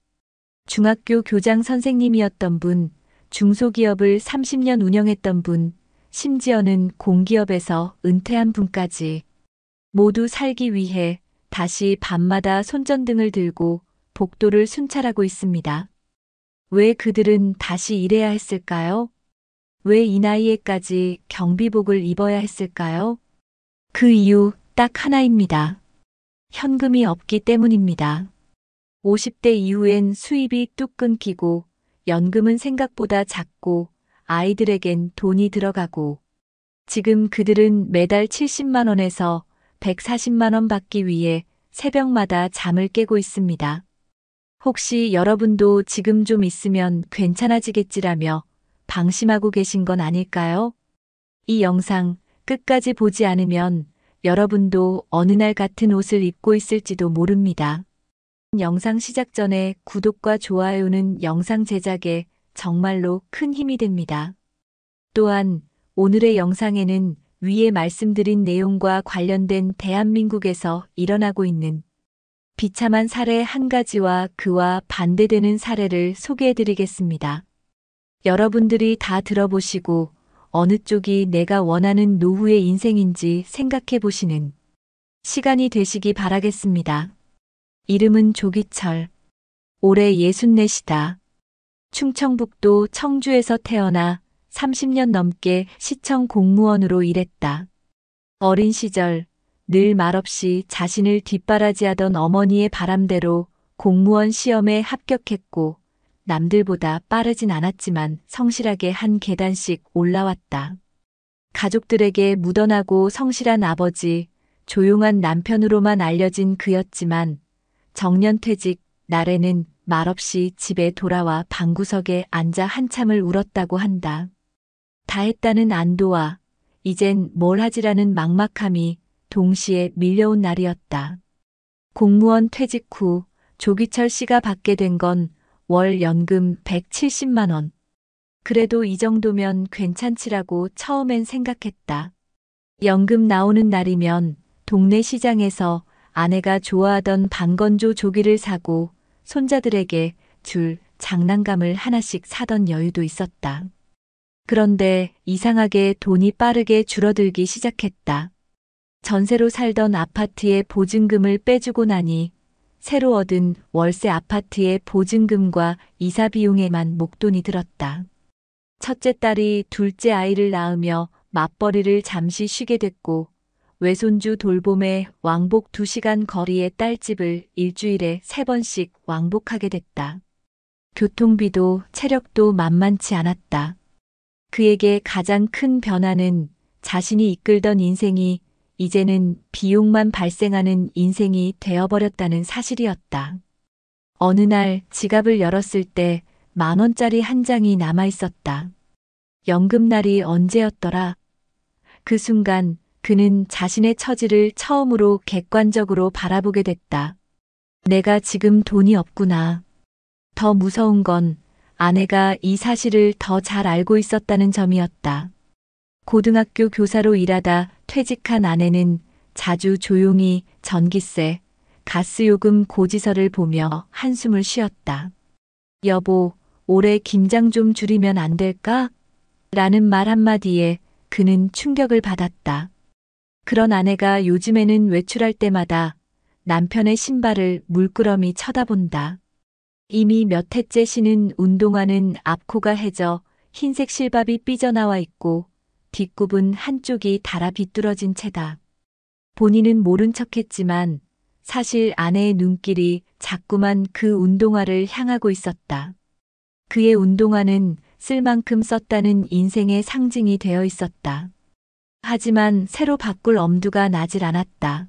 중학교 교장 선생님이었던 분, 중소기업을 30년 운영했던 분, 심지어는 공기업에서 은퇴한 분까지 모두 살기 위해 다시 밤마다 손전등을 들고 복도를 순찰하고 있습니다. 왜 그들은 다시 일해야 했을까요? 왜 이 나이에까지 경비복을 입어야 했을까요? 그 이유 딱 하나입니다. 현금이 없기 때문입니다. 50대 이후엔 수입이 뚝 끊기고 연금은 생각보다 작고 아이들에겐 돈이 들어가고 지금 그들은 매달 70만 원에서 140만 원 받기 위해 새벽마다 잠을 깨고 있습니다. 혹시 여러분도 지금 좀 있으면 괜찮아지겠지라며 방심하고 계신 건 아닐까요? 이 영상 끝까지 보지 않으면 여러분도 어느 날 같은 옷을 입고 있을지도 모릅니다. 영상 시작 전에 구독과 좋아요는 영상 제작에 정말로 큰 힘이 됩니다. 또한 오늘의 영상에는 위에 말씀드린 내용과 관련된 대한민국에서 일어나고 있는 비참한 사례 한 가지와 그와 반대되는 사례를 소개해드리겠습니다. 여러분들이 다 들어보시고 어느 쪽이 내가 원하는 노후의 인생인지 생각해 보시는 시간이 되시기 바라겠습니다. 이름은 조기철. 올해 64이다. 충청북도 청주에서 태어나 30년 넘게 시청 공무원으로 일했다. 어린 시절 늘 말없이 자신을 뒷바라지하던 어머니의 바람대로 공무원 시험에 합격했고 남들보다 빠르진 않았지만 성실하게 한 계단씩 올라왔다. 가족들에게 묻어나고 성실한 아버지, 조용한 남편으로만 알려진 그였지만 정년퇴직 날에는 말없이 집에 돌아와 방구석에 앉아 한참을 울었다고 한다. 다 했다는 안도와 이젠 뭘 하지라는 막막함이 동시에 밀려온 날이었다. 공무원 퇴직 후 조기철 씨가 받게 된 건 월 연금 170만 원. 그래도 이 정도면 괜찮지라고 처음엔 생각했다. 연금 나오는 날이면 동네 시장에서 아내가 좋아하던 방건조 조기를 사고 손자들에게 줄 장난감을 하나씩 사던 여유도 있었다. 그런데 이상하게 돈이 빠르게 줄어들기 시작했다. 전세로 살던 아파트의 보증금을 빼주고 나니 새로 얻은 월세 아파트의 보증금과 이사 비용에만 목돈이 들었다. 첫째 딸이 둘째 아이를 낳으며 맞벌이를 잠시 쉬게 됐고 외손주 돌봄에 왕복 2시간 거리의 딸집을 일주일에 3번씩 왕복하게 됐다. 교통비도 체력도 만만치 않았다. 그에게 가장 큰 변화는 자신이 이끌던 인생이 이제는 비용만 발생하는 인생이 되어버렸다는 사실이었다. 어느 날 지갑을 열었을 때 10,000원짜리 한 장이 남아 있었다. 연금날이 언제였더라? 그 순간 그는 자신의 처지를 처음으로 객관적으로 바라보게 됐다. 내가 지금 돈이 없구나. 더 무서운 건 아내가 이 사실을 더 잘 알고 있었다는 점이었다. 고등학교 교사로 일하다 퇴직한 아내는 자주 조용히 전기세, 가스요금 고지서를 보며 한숨을 쉬었다. 여보, 올해 김장 좀 줄이면 안 될까? 라는 말 한마디에 그는 충격을 받았다. 그런 아내가 요즘에는 외출할 때마다 남편의 신발을 물끄러미 쳐다본다. 이미 몇 해째 신은 운동화는 앞코가 해져 흰색 실밥이 삐져나와 있고 뒷굽은 한쪽이 닳아 비뚤어진 채다. 본인은 모른 척했지만 사실 아내의 눈길이 자꾸만 그 운동화를 향하고 있었다. 그의 운동화는 쓸 만큼 썼다는 인생의 상징이 되어 있었다. 하지만 새로 바꿀 엄두가 나질 않았다.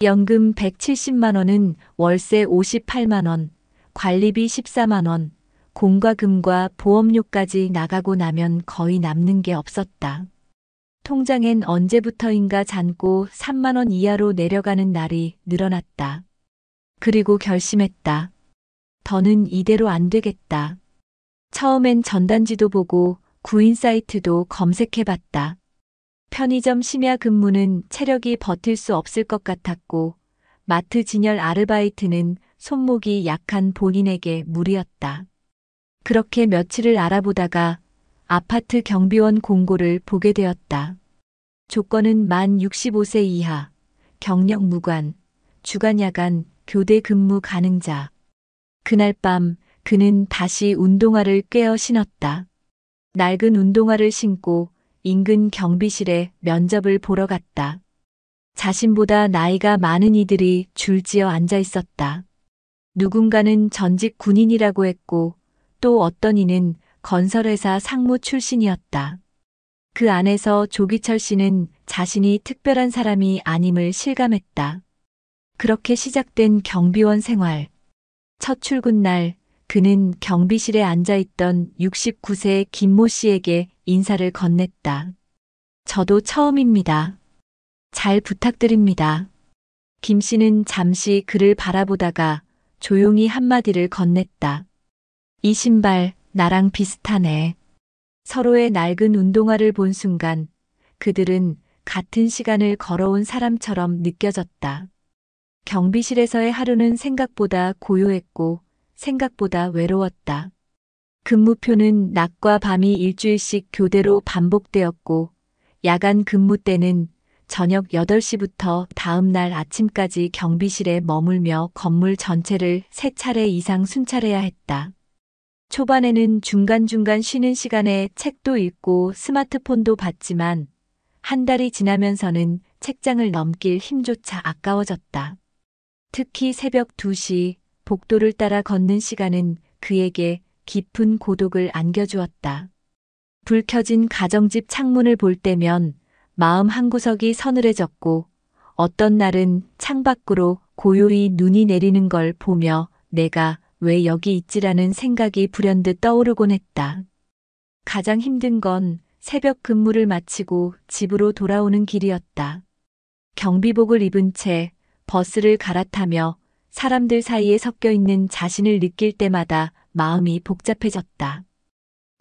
연금 170만 원은 월세 58만 원, 관리비 14만 원, 공과금과 보험료까지 나가고 나면 거의 남는 게 없었다. 통장엔 언제부터인가 잔고 3만 원 이하로 내려가는 날이 늘어났다. 그리고 결심했다. 더는 이대로 안 되겠다. 처음엔 전단지도 보고 구인 사이트도 검색해봤다. 편의점 심야 근무는 체력이 버틸 수 없을 것 같았고 마트 진열 아르바이트는 손목이 약한 본인에게 무리였다. 그렇게 며칠을 알아보다가 아파트 경비원 공고를 보게 되었다. 조건은 만 65세 이하, 경력 무관, 주간 야간, 교대 근무 가능자. 그날 밤 그는 다시 운동화를 꿰어 신었다. 낡은 운동화를 신고 인근 경비실에 면접을 보러 갔다. 자신보다 나이가 많은 이들이 줄지어 앉아 있었다. 누군가는 전직 군인이라고 했고 또 어떤 이는 건설회사 상무 출신이었다. 그 안에서 조기철 씨는 자신이 특별한 사람이 아님을 실감했다. 그렇게 시작된 경비원 생활. 첫 출근 날 그는 경비실에 앉아있던 69세 김모 씨에게 인사를 건넸다. 저도 처음입니다. 잘 부탁드립니다. 김 씨는 잠시 그를 바라보다가 조용히 한마디를 건넸다. 이 신발 나랑 비슷하네. 서로의 낡은 운동화를 본 순간 그들은 같은 시간을 걸어온 사람처럼 느껴졌다. 경비실에서의 하루는 생각보다 고요했고 생각보다 외로웠다. 근무표는 낮과 밤이 일주일씩 교대로 반복되었고 야간 근무 때는 저녁 8시부터 다음 날 아침까지 경비실에 머물며 건물 전체를 3차례 이상 순찰해야 했다. 초반에는 중간중간 쉬는 시간에 책도 읽고 스마트폰도 봤지만 한 달이 지나면서는 책장을 넘길 힘조차 아까워졌다. 특히 새벽 2시 복도를 따라 걷는 시간은 그에게 깊은 고독을 안겨주었다. 불 켜진 가정집 창문을 볼 때면 마음 한구석이 서늘해졌고 어떤 날은 창밖으로 고요히 눈이 내리는 걸 보며 내가 왜 여기 있지라는 생각이 불현듯 떠오르곤 했다. 가장 힘든 건 새벽 근무를 마치고 집으로 돌아오는 길이었다. 경비복을 입은 채 버스를 갈아타며 사람들 사이에 섞여 있는 자신을 느낄 때마다 마음이 복잡해졌다.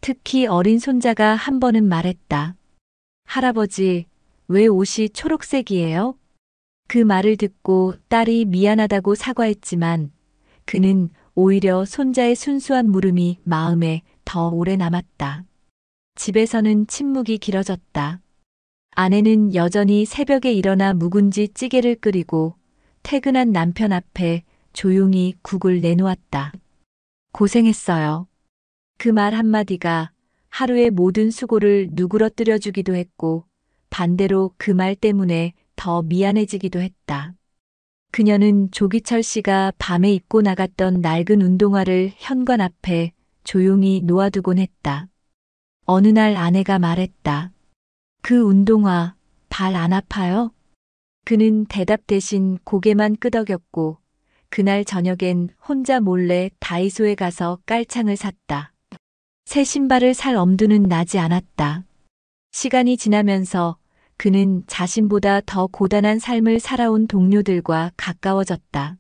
특히 어린 손자가 한 번은 말했다. 할아버지, 왜 옷이 초록색이에요? 그 말을 듣고 딸이 미안하다고 사과했지만 그는 오히려 손자의 순수한 물음이 마음에 더 오래 남았다. 집에서는 침묵이 길어졌다. 아내는 여전히 새벽에 일어나 묵은지 찌개를 끓이고 퇴근한 남편 앞에 조용히 국을 내놓았다. 고생했어요. 그 말 한마디가 하루의 모든 수고를 누그러뜨려 주기도 했고 반대로 그 말 때문에 더 미안해지기도 했다. 그녀는 조기철 씨가 밤에 입고 나갔던 낡은 운동화를 현관 앞에 조용히 놓아두곤 했다. 어느 날 아내가 말했다. 그 운동화 발 안 아파요? 그는 대답 대신 고개만 끄덕였고 그날 저녁엔 혼자 몰래 다이소에 가서 깔창을 샀다. 새 신발을 살 엄두는 나지 않았다. 시간이 지나면서 그는 자신보다 더 고단한 삶을 살아온 동료들과 가까워졌다.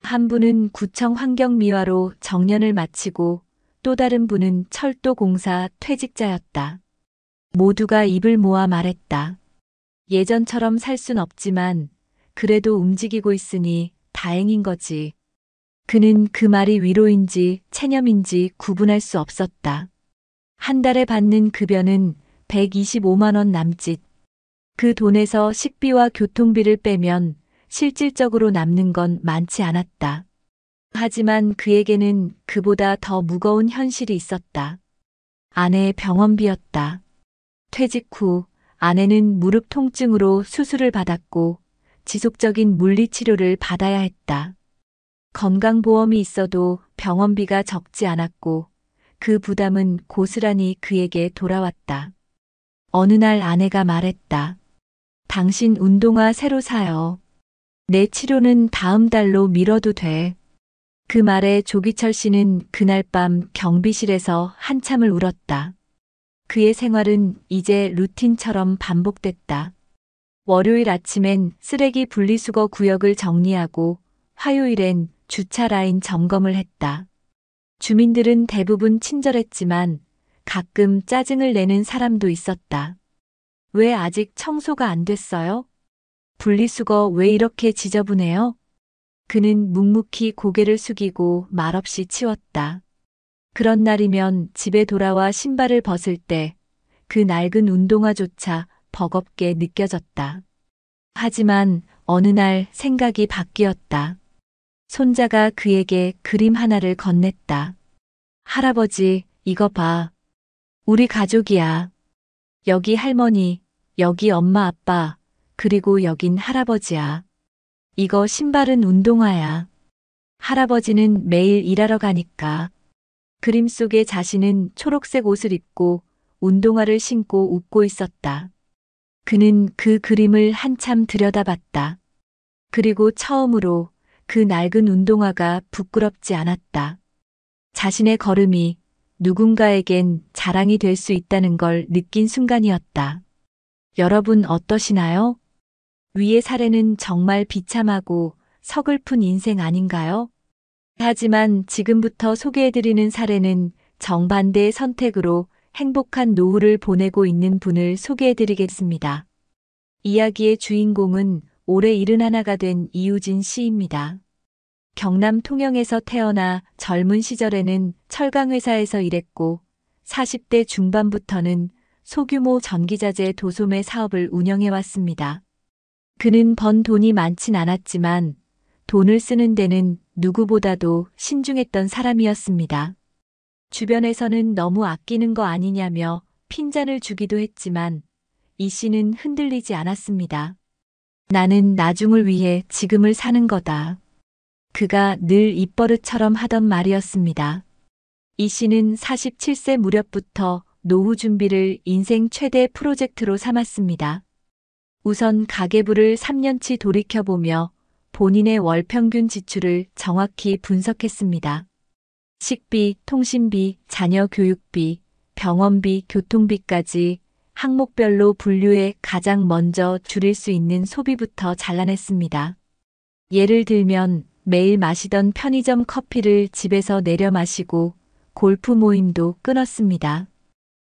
한 분은 구청 환경미화로 정년을 마치고 또 다른 분은 철도공사 퇴직자였다. 모두가 입을 모아 말했다. 예전처럼 살 순 없지만 그래도 움직이고 있으니 다행인 거지. 그는 그 말이 위로인지 체념인지 구분할 수 없었다. 한 달에 받는 급여는 125만 원 남짓. 그 돈에서 식비와 교통비를 빼면 실질적으로 남는 건 많지 않았다. 하지만 그에게는 그보다 더 무거운 현실이 있었다. 아내의 병원비였다. 퇴직 후 아내는 무릎 통증으로 수술을 받았고 지속적인 물리치료를 받아야 했다. 건강보험이 있어도 병원비가 적지 않았고 그 부담은 고스란히 그에게 돌아왔다. 어느 날 아내가 말했다. 당신 운동화 새로 사요. 내 치료는 다음 달로 미뤄도 돼. 그 말에 조기철 씨는 그날 밤 경비실에서 한참을 울었다. 그의 생활은 이제 루틴처럼 반복됐다. 월요일 아침엔 쓰레기 분리수거 구역을 정리하고 화요일엔 주차 라인 점검을 했다. 주민들은 대부분 친절했지만 가끔 짜증을 내는 사람도 있었다. 왜 아직 청소가 안 됐어요? 분리수거 왜 이렇게 지저분해요? 그는 묵묵히 고개를 숙이고 말없이 치웠다. 그런 날이면 집에 돌아와 신발을 벗을 때 그 낡은 운동화조차 버겁게 느껴졌다. 하지만 어느 날 생각이 바뀌었다. 손자가 그에게 그림 하나를 건넸다. 할아버지, 이거 봐. 우리 가족이야. 여기 할머니, 여기 엄마 아빠, 그리고 여긴 할아버지야. 이거 신발은 운동화야. 할아버지는 매일 일하러 가니까. 그림 속의 자신은 초록색 옷을 입고 운동화를 신고 웃고 있었다. 그는 그 그림을 한참 들여다봤다. 그리고 처음으로 그 낡은 운동화가 부끄럽지 않았다. 자신의 걸음이 누군가에겐 자랑이 될 수 있다는 걸 느낀 순간이었다. 여러분 어떠시나요? 위의 사례는 정말 비참하고 서글픈 인생 아닌가요? 하지만 지금부터 소개해드리는 사례는 정반대의 선택으로 행복한 노후를 보내고 있는 분을 소개해드리겠습니다. 이야기의 주인공은 올해 71가 된 이우진 씨입니다. 경남 통영에서 태어나 젊은 시절에는 철강회사에서 일했고 40대 중반부터는 소규모 전기자재 도소매 사업을 운영해왔습니다. 그는 번 돈이 많진 않았지만 돈을 쓰는 데는 누구보다도 신중했던 사람이었습니다. 주변에서는 너무 아끼는 거 아니냐며 핀잔을 주기도 했지만 이 씨는 흔들리지 않았습니다. 나는 나중을 위해 지금을 사는 거다. 그가 늘 입버릇처럼 하던 말이었습니다. 이 씨는 47세 무렵부터 노후 준비를 인생 최대 프로젝트로 삼았습니다. 우선 가계부를 3년치 돌이켜보며 본인의 월 평균 지출을 정확히 분석했습니다. 식비, 통신비, 자녀 교육비, 병원비, 교통비까지 항목별로 분류해 가장 먼저 줄일 수 있는 소비부터 잘라냈습니다. 예를 들면 매일 마시던 편의점 커피를 집에서 내려 마시고 골프 모임도 끊었습니다.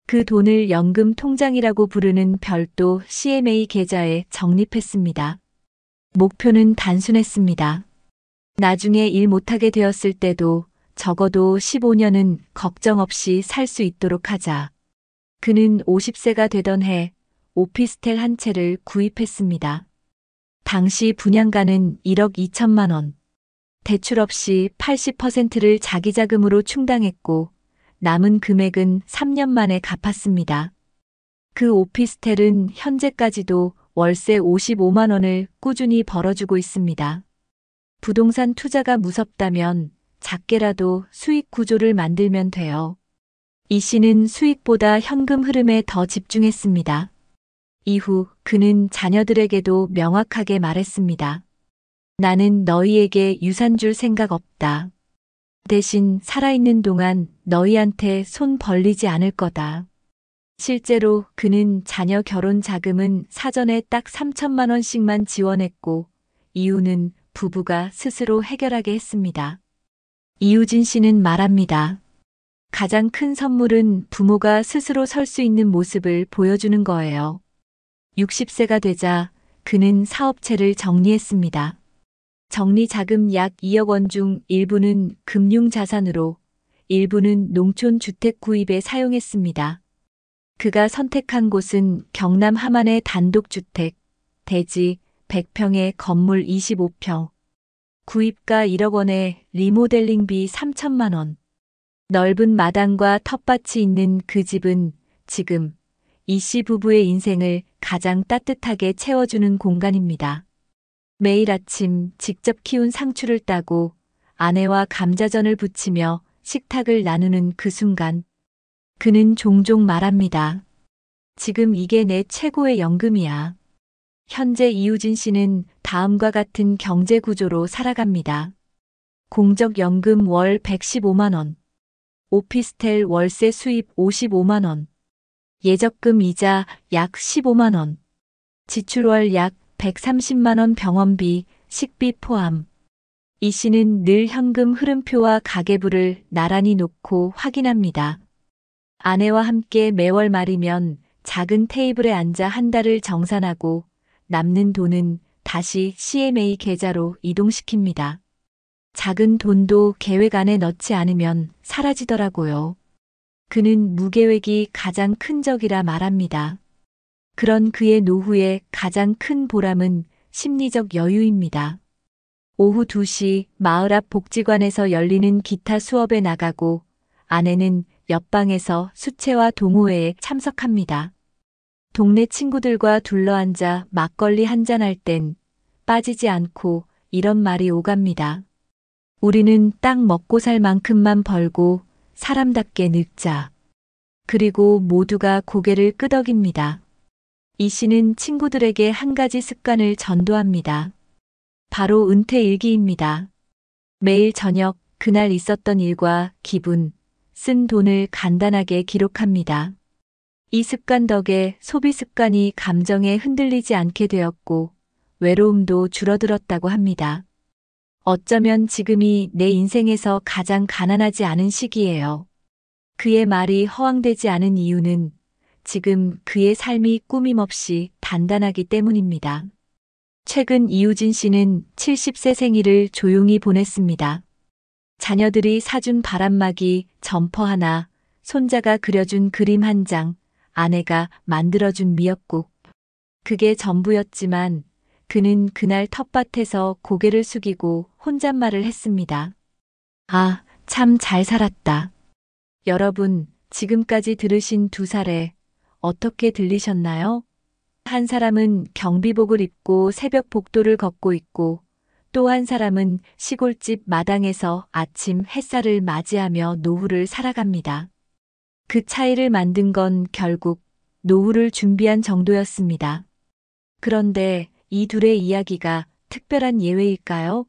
그 돈을 연금 통장이라고 부르는 별도 CMA 계좌에 적립했습니다. 목표는 단순했습니다. 나중에 일 못하게 되었을 때도 적어도 15년은 걱정 없이 살 수 있도록 하자. 그는 50세가 되던 해 오피스텔 한 채를 구입했습니다. 당시 분양가는 1억 2천만 원. 대출 없이 80%를 자기 자금으로 충당했고 남은 금액은 3년 만에 갚았습니다. 그 오피스텔은 현재까지도 월세 55만 원을 꾸준히 벌어주고 있습니다. 부동산 투자가 무섭다면 작게라도 수익 구조를 만들면 돼요. 이 씨는 수익보다 현금 흐름에 더 집중했습니다. 이후 그는 자녀들에게도 명확하게 말했습니다. 나는 너희에게 유산 줄 생각 없다. 대신 살아있는 동안 너희한테 손 벌리지 않을 거다. 실제로 그는 자녀 결혼 자금은 사전에 딱 3천만 원씩만 지원했고 이유는 부부가 스스로 해결하게 했습니다. 이우진 씨는 말합니다. 가장 큰 선물은 부모가 스스로 설 수 있는 모습을 보여주는 거예요. 60세가 되자 그는 사업체를 정리했습니다. 정리 자금 약 2억 원 중 일부는 금융자산으로 일부는 농촌 주택 구입에 사용했습니다. 그가 선택한 곳은 경남 함안의 단독주택, 대지 100평에 건물 25평, 구입가 1억 원에 리모델링비 3천만 원. 넓은 마당과 텃밭이 있는 그 집은 지금 이 씨 부부의 인생을 가장 따뜻하게 채워주는 공간입니다. 매일 아침 직접 키운 상추를 따고 아내와 감자전을 부치며 식탁을 나누는 그 순간 그는 종종 말합니다. 지금 이게 내 최고의 연금이야. 현재 이우진 씨는 다음과 같은 경제 구조로 살아갑니다. 공적연금 월 115만 원, 오피스텔 월세 수입 55만 원, 예적금 이자 약 15만 원, 지출월 약 130만 원 병원비, 식비 포함. 이 씨는 늘 현금 흐름표와 가계부를 나란히 놓고 확인합니다. 아내와 함께 매월 말이면 작은 테이블에 앉아 한 달을 정산하고 남는 돈은 다시 CMA 계좌로 이동시킵니다. 작은 돈도 계획 안에 넣지 않으면 사라지더라고요. 그는 무계획이 가장 큰 적이라 말합니다. 그런 그의 노후의 가장 큰 보람은 심리적 여유입니다. 오후 2시 마을 앞 복지관에서 열리는 기타 수업에 나가고 아내는 옆방에서 수채화 동호회에 참석합니다. 동네 친구들과 둘러앉아 막걸리 한잔할 땐 빠지지 않고 이런 말이 오갑니다. 우리는 딱 먹고 살 만큼만 벌고 사람답게 늙자. 그리고 모두가 고개를 끄덕입니다. 이 씨는 친구들에게 한 가지 습관을 전도합니다. 바로 은퇴 일기입니다. 매일 저녁 그날 있었던 일과 기분, 쓴 돈을 간단하게 기록합니다. 이 습관 덕에 소비 습관이 감정에 흔들리지 않게 되었고 외로움도 줄어들었다고 합니다. 어쩌면 지금이 내 인생에서 가장 가난하지 않은 시기예요. 그의 말이 허황되지 않은 이유는 지금 그의 삶이 꾸밈없이 단단하기 때문입니다. 최근 이우진 씨는 70세 생일을 조용히 보냈습니다. 자녀들이 사준 바람막이, 점퍼 하나, 손자가 그려준 그림 한 장, 아내가 만들어준 미역국. 그게 전부였지만 그는 그날 텃밭에서 고개를 숙이고 혼잣말을 했습니다. 아, 참 잘 살았다. 여러분, 지금까지 들으신 두 사례 어떻게 들리셨나요? 한 사람은 경비복을 입고 새벽 복도를 걷고 있고 또 한 사람은 시골집 마당에서 아침 햇살을 맞이하며 노후를 살아갑니다. 그 차이를 만든 건 결국 노후를 준비한 정도였습니다. 그런데 이 둘의 이야기가 특별한 예외일까요?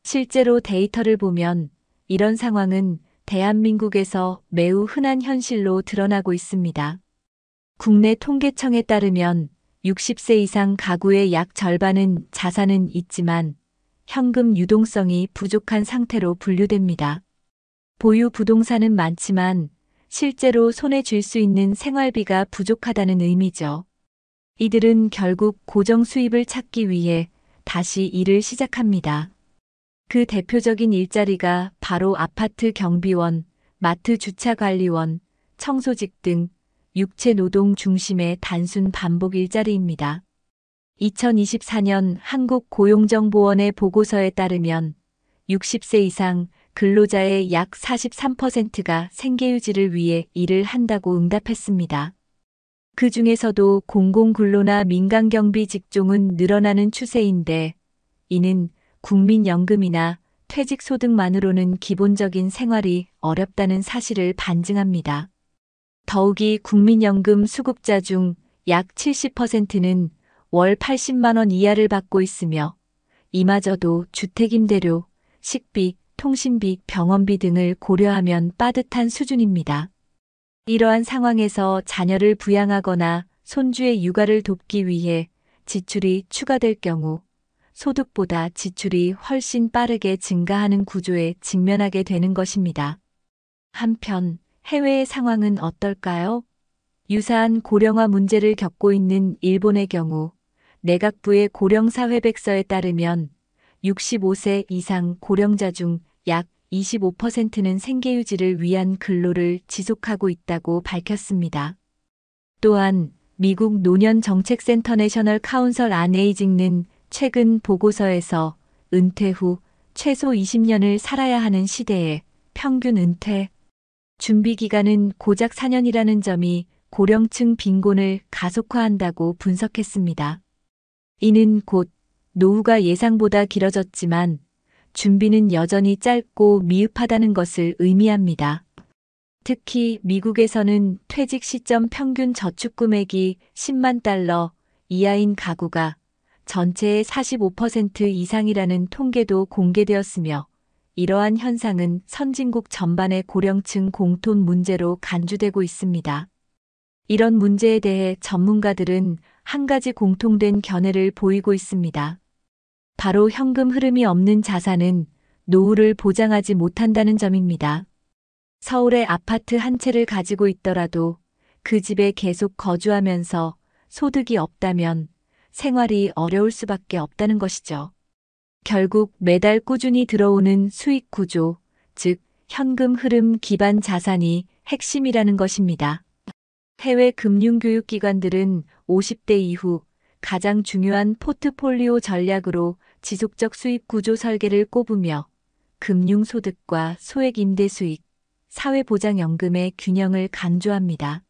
실제로 데이터를 보면 이런 상황은 대한민국에서 매우 흔한 현실로 드러나고 있습니다. 국내 통계청에 따르면 60세 이상 가구의 약 절반은 자산은 있지만 현금 유동성이 부족한 상태로 분류됩니다. 보유 부동산은 많지만 실제로 손에 쥘 수 있는 생활비가 부족하다는 의미죠. 이들은 결국 고정 수입을 찾기 위해 다시 일을 시작합니다. 그 대표적인 일자리가 바로 아파트 경비원, 마트 주차 관리원, 청소직 등 육체 노동 중심의 단순 반복 일자리입니다. 2024년 한국고용정보원의 보고서에 따르면 60세 이상 근로자의 약 43%가 생계유지를 위해 일을 한다고 응답했습니다. 그 중에서도 공공근로나 민간경비 직종은 늘어나는 추세인데 이는 국민연금이나 퇴직소득만으로는 기본적인 생활이 어렵다는 사실을 반증합니다. 더욱이 국민연금 수급자 중 약 70%는 월 80만 원 이하를 받고 있으며 이마저도 주택임대료, 식비, 통신비, 병원비 등을 고려하면 빠듯한 수준입니다. 이러한 상황에서 자녀를 부양하거나 손주의 육아를 돕기 위해 지출이 추가될 경우 소득보다 지출이 훨씬 빠르게 증가하는 구조에 직면하게 되는 것입니다. 한편 해외의 상황은 어떨까요? 유사한 고령화 문제를 겪고 있는 일본의 경우 내각부의 고령사회백서에 따르면 65세 이상 고령자 중 약 25%는 생계유지를 위한 근로를 지속하고 있다고 밝혔습니다. 또한 미국 노년정책센터 내셔널 카운슬 안 에이징는 최근 보고서에서 은퇴 후 최소 20년을 살아야 하는 시대에 평균 은퇴 준비 기간은 고작 4년이라는 점이 고령층 빈곤을 가속화한다고 분석했습니다. 이는 곧 노후가 예상보다 길어졌지만 준비는 여전히 짧고 미흡하다는 것을 의미합니다. 특히 미국에서는 퇴직 시점 평균 저축 금액이 10만 달러 이하인 가구가 전체의 45% 이상이라는 통계도 공개되었으며 이러한 현상은 선진국 전반의 고령층 공통 문제로 간주되고 있습니다. 이런 문제에 대해 전문가들은 한 가지 공통된 견해를 보이고 있습니다. 바로 현금 흐름이 없는 자산은 노후를 보장하지 못한다는 점입니다. 서울의 아파트 한 채를 가지고 있더라도 그 집에 계속 거주하면서 소득이 없다면 생활이 어려울 수밖에 없다는 것이죠. 결국 매달 꾸준히 들어오는 수익 구조, 즉 현금 흐름 기반 자산이 핵심이라는 것입니다. 해외 금융교육기관들은 50대 이후 가장 중요한 포트폴리오 전략으로 지속적 수입 구조 설계를 꼽으며 금융소득과 소액 임대 수익, 사회보장연금의 균형을 강조합니다.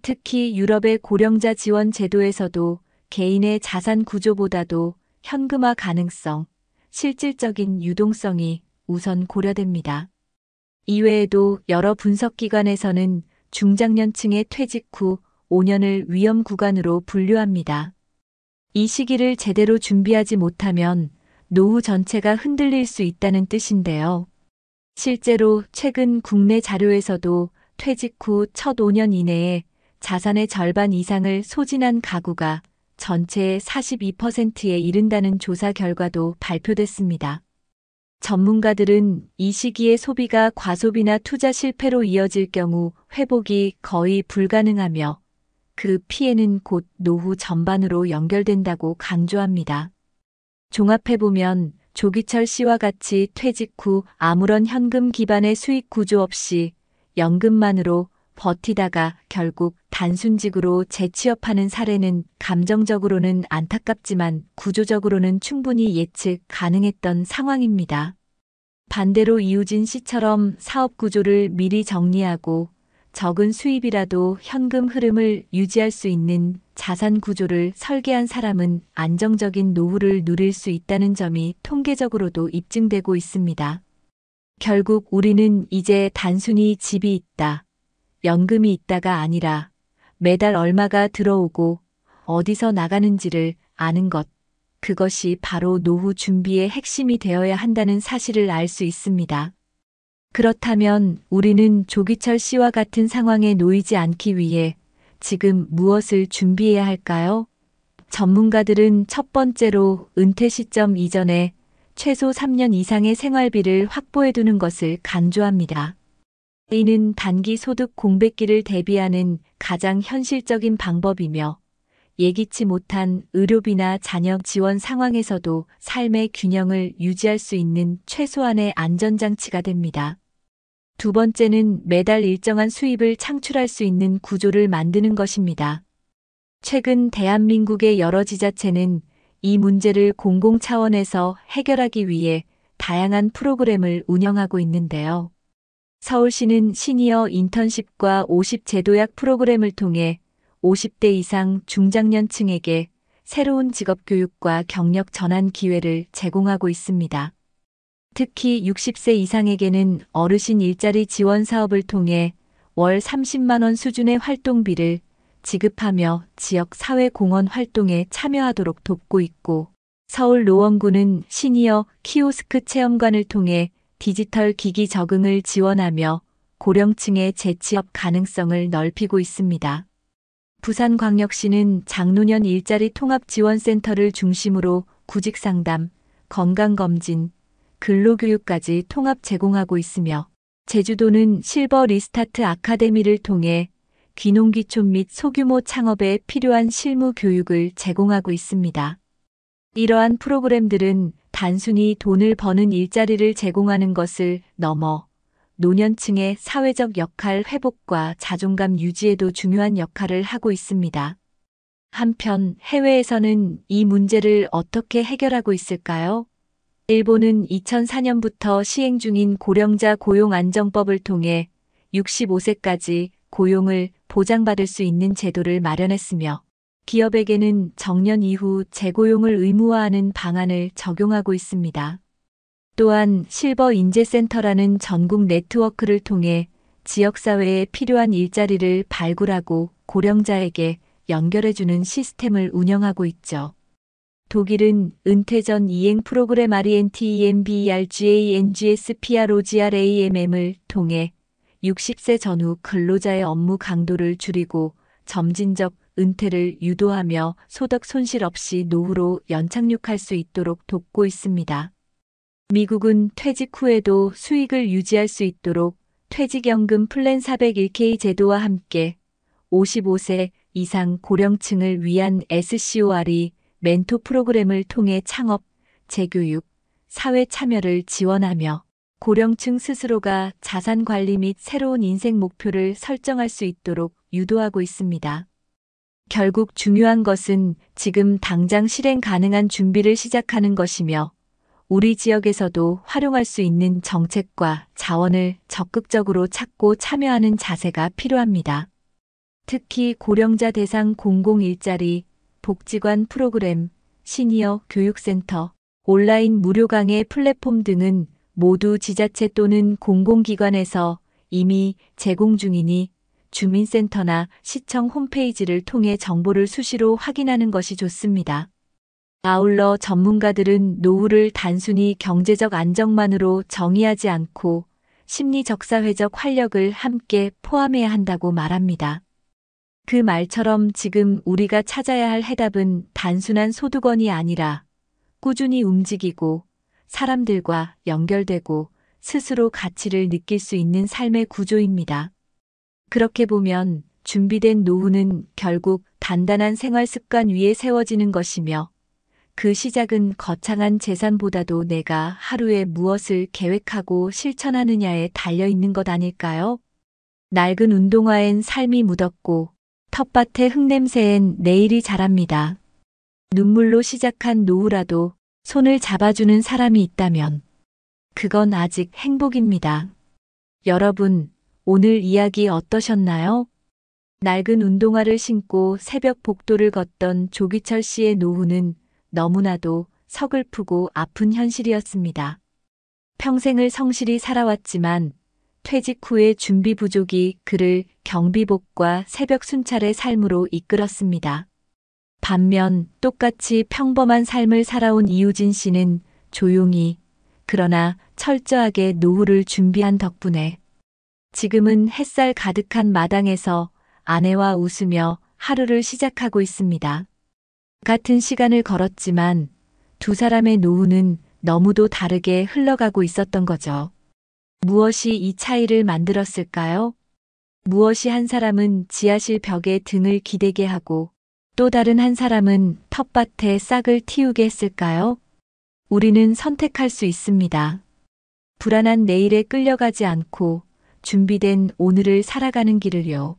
특히 유럽의 고령자 지원 제도에서도 개인의 자산 구조보다도 현금화 가능성, 실질적인 유동성이 우선 고려됩니다. 이외에도 여러 분석기관에서는 중장년층의 퇴직 후 5년을 위험 구간으로 분류합니다. 이 시기를 제대로 준비하지 못하면 노후 전체가 흔들릴 수 있다는 뜻인데요. 실제로 최근 국내 자료에서도 퇴직 후 첫 5년 이내에 자산의 절반 이상을 소진한 가구가 전체의 42%에 이른다는 조사 결과도 발표됐습니다. 전문가들은 이 시기에 소비가 과소비나 투자 실패로 이어질 경우 회복이 거의 불가능하며 그 피해는 곧 노후 전반으로 연결된다고 강조합니다. 종합해보면 조기철 씨와 같이 퇴직 후 아무런 현금 기반의 수익 구조 없이 연금만으로 버티다가 결국 단순직으로 재취업하는 사례는 감정적으로는 안타깝지만 구조적으로는 충분히 예측 가능했던 상황입니다. 반대로 이우진 씨처럼 사업 구조를 미리 정리하고 적은 수입이라도 현금 흐름을 유지할 수 있는 자산 구조를 설계한 사람은 안정적인 노후를 누릴 수 있다는 점이 통계적으로도 입증되고 있습니다. 결국 우리는 이제 단순히 집이 있다, 연금이 있다가 아니라 매달 얼마가 들어오고 어디서 나가는지를 아는 것, 그것이 바로 노후 준비의 핵심이 되어야 한다는 사실을 알 수 있습니다. 그렇다면 우리는 조기철 씨와 같은 상황에 놓이지 않기 위해 지금 무엇을 준비해야 할까요? 전문가들은 첫 번째로 은퇴 시점 이전에 최소 3년 이상의 생활비를 확보해 두는 것을 강조합니다. 이는 단기 소득 공백기를 대비하는 가장 현실적인 방법이며 예기치 못한 의료비나 자녀 지원 상황에서도 삶의 균형을 유지할 수 있는 최소한의 안전장치가 됩니다. 두 번째는 매달 일정한 수입을 창출할 수 있는 구조를 만드는 것입니다. 최근 대한민국의 여러 지자체는 이 문제를 공공 차원에서 해결하기 위해 다양한 프로그램을 운영하고 있는데요. 서울시는 시니어 인턴십과 50 제도약 프로그램을 통해 50대 이상 중장년층에게 새로운 직업 교육과 경력 전환 기회를 제공하고 있습니다. 특히 60세 이상에게는 어르신 일자리 지원 사업을 통해 월 30만 원 수준의 활동비를 지급하며 지역 사회공헌 활동에 참여하도록 돕고 있고, 서울 노원구는 시니어 키오스크 체험관을 통해 디지털 기기 적응을 지원하며 고령층의 재취업 가능성을 넓히고 있습니다. 부산광역시는 장노년 일자리 통합지원센터를 중심으로 구직상담, 건강검진, 근로교육까지 통합 제공하고 있으며, 제주도는 실버 리스타트 아카데미를 통해 귀농귀촌 및 소규모 창업에 필요한 실무 교육을 제공하고 있습니다. 이러한 프로그램들은 단순히 돈을 버는 일자리를 제공하는 것을 넘어 노년층의 사회적 역할 회복과 자존감 유지에도 중요한 역할을 하고 있습니다. 한편 해외에서는 이 문제를 어떻게 해결하고 있을까요? 일본은 2004년부터 시행 중인 고령자 고용안정법을 통해 65세까지 고용을 보장받을 수 있는 제도를 마련했으며, 기업에게는 정년 이후 재고용을 의무화하는 방안을 적용하고 있습니다. 또한 실버 인재센터라는 전국 네트워크를 통해 지역사회에 필요한 일자리를 발굴하고 고령자에게 연결해주는 시스템을 운영하고 있죠. 독일은 은퇴 전 이행 프로그램 RENTEMBRGANGSPROGRAMM을 통해 60세 전후 근로자의 업무 강도를 줄이고 점진적 은퇴를 유도하며 소득 손실 없이 노후로 연착륙할 수 있도록 돕고 있습니다. 미국은 퇴직 후에도 수익을 유지할 수 있도록 퇴직연금 플랜 401K 제도와 함께 55세 이상 고령층을 위한 SCORE 멘토 프로그램을 통해 창업, 재교육, 사회 참여를 지원하며 고령층 스스로가 자산 관리 및 새로운 인생 목표를 설정할 수 있도록 유도하고 있습니다. 결국 중요한 것은 지금 당장 실행 가능한 준비를 시작하는 것이며, 우리 지역에서도 활용할 수 있는 정책과 자원을 적극적으로 찾고 참여하는 자세가 필요합니다. 특히 고령자 대상 공공 일자리, 복지관 프로그램, 시니어 교육센터, 온라인 무료 강의 플랫폼 등은 모두 지자체 또는 공공기관에서 이미 제공 중이니 주민센터나 시청 홈페이지를 통해 정보를 수시로 확인하는 것이 좋습니다. 아울러 전문가들은 노후를 단순히 경제적 안정만으로 정의하지 않고 심리적 사회적 활력을 함께 포함해야 한다고 말합니다. 그 말처럼 지금 우리가 찾아야 할 해답은 단순한 소득원이 아니라 꾸준히 움직이고 사람들과 연결되고 스스로 가치를 느낄 수 있는 삶의 구조입니다. 그렇게 보면 준비된 노후는 결국 단단한 생활 습관 위에 세워지는 것이며, 그 시작은 거창한 재산보다도 내가 하루에 무엇을 계획하고 실천하느냐에 달려있는 것 아닐까요? 낡은 운동화엔 삶이 묻었고 텃밭의 흙냄새엔 내일이 자랍니다. 눈물로 시작한 노후라도 손을 잡아주는 사람이 있다면 그건 아직 행복입니다. 여러분, 오늘 이야기 어떠셨나요? 낡은 운동화를 신고 새벽 복도를 걷던 조기철 씨의 노후는 너무나도 서글프고 아픈 현실이었습니다. 평생을 성실히 살아왔지만 퇴직 후의 준비 부족이 그를 경비복과 새벽 순찰의 삶으로 이끌었습니다. 반면 똑같이 평범한 삶을 살아온 이우진 씨는 조용히 그러나 철저하게 노후를 준비한 덕분에 지금은 햇살 가득한 마당에서 아내와 웃으며 하루를 시작하고 있습니다. 같은 시간을 걸었지만 두 사람의 노후는 너무도 다르게 흘러가고 있었던 거죠. 무엇이 이 차이를 만들었을까요? 무엇이 한 사람은 지하실 벽에 등을 기대게 하고 또 다른 한 사람은 텃밭에 싹을 틔우게 했을까요? 우리는 선택할 수 있습니다. 불안한 내일에 끌려가지 않고 준비된 오늘을 살아가는 길을요.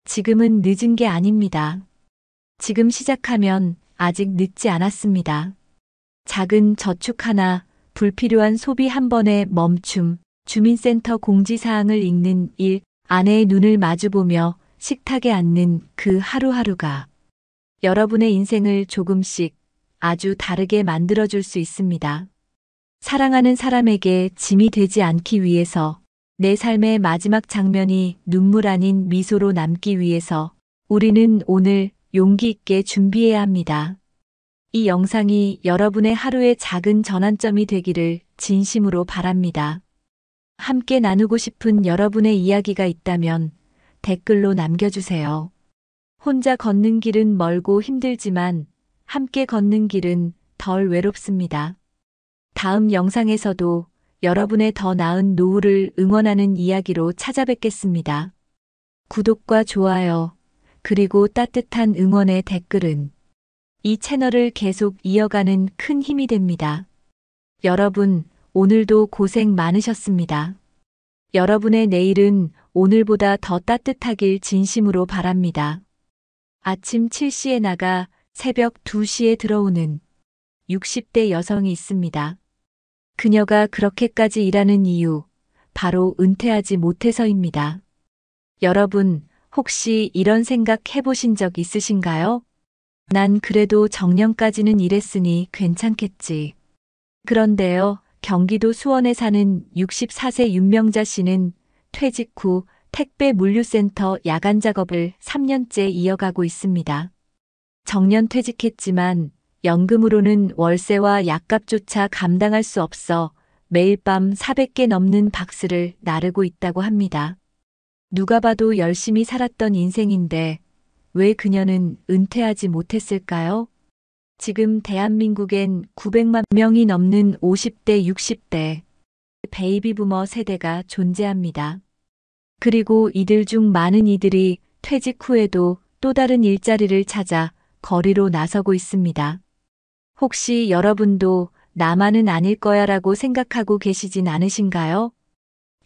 지금은 늦은 게 아닙니다. 지금 시작하면 아직 늦지 않았습니다. 작은 저축 하나, 불필요한 소비 한 번의 멈춤, 주민센터 공지사항을 읽는 일, 아내의 눈을 마주보며 식탁에 앉는 그 하루하루가 여러분의 인생을 조금씩 아주 다르게 만들어줄 수 있습니다. 사랑하는 사람에게 짐이 되지 않기 위해서, 내 삶의 마지막 장면이 눈물 아닌 미소로 남기 위해서 우리는 오늘 용기 있게 준비해야 합니다. 이 영상이 여러분의 하루의 작은 전환점이 되기를 진심으로 바랍니다. 함께 나누고 싶은 여러분의 이야기가 있다면 댓글로 남겨주세요. 혼자 걷는 길은 멀고 힘들지만 함께 걷는 길은 덜 외롭습니다. 다음 영상에서도 여러분의 더 나은 노후를 응원하는 이야기로 찾아뵙겠습니다. 구독과 좋아요, 그리고 따뜻한 응원의 댓글은 이 채널을 계속 이어가는 큰 힘이 됩니다. 여러분, 오늘도 고생 많으셨습니다. 여러분의 내일은 오늘보다 더 따뜻하길 진심으로 바랍니다. 아침 7시에 나가 새벽 2시에 들어오는 60대 여성이 있습니다. 그녀가 그렇게까지 일하는 이유, 바로 은퇴하지 못해서입니다. 여러분, 혹시 이런 생각 해보신 적 있으신가요? 난 그래도 정년까지는 일했으니 괜찮겠지. 그런데요, 경기도 수원에 사는 64세 윤명자 씨는 퇴직 후 택배 물류센터 야간 작업을 3년째 이어가고 있습니다. 정년 퇴직했지만 연금으로는 월세와 약값조차 감당할 수 없어 매일 밤 400개 넘는 박스를 나르고 있다고 합니다. 누가 봐도 열심히 살았던 인생인데 왜 그녀는 은퇴하지 못했을까요? 지금 대한민국엔 900만 명이 넘는 50대, 60대 베이비 부머 세대가 존재합니다. 그리고 이들 중 많은 이들이 퇴직 후에도 또 다른 일자리를 찾아 거리로 나서고 있습니다. 혹시 여러분도 나만은 아닐 거야라고 생각하고 계시진 않으신가요?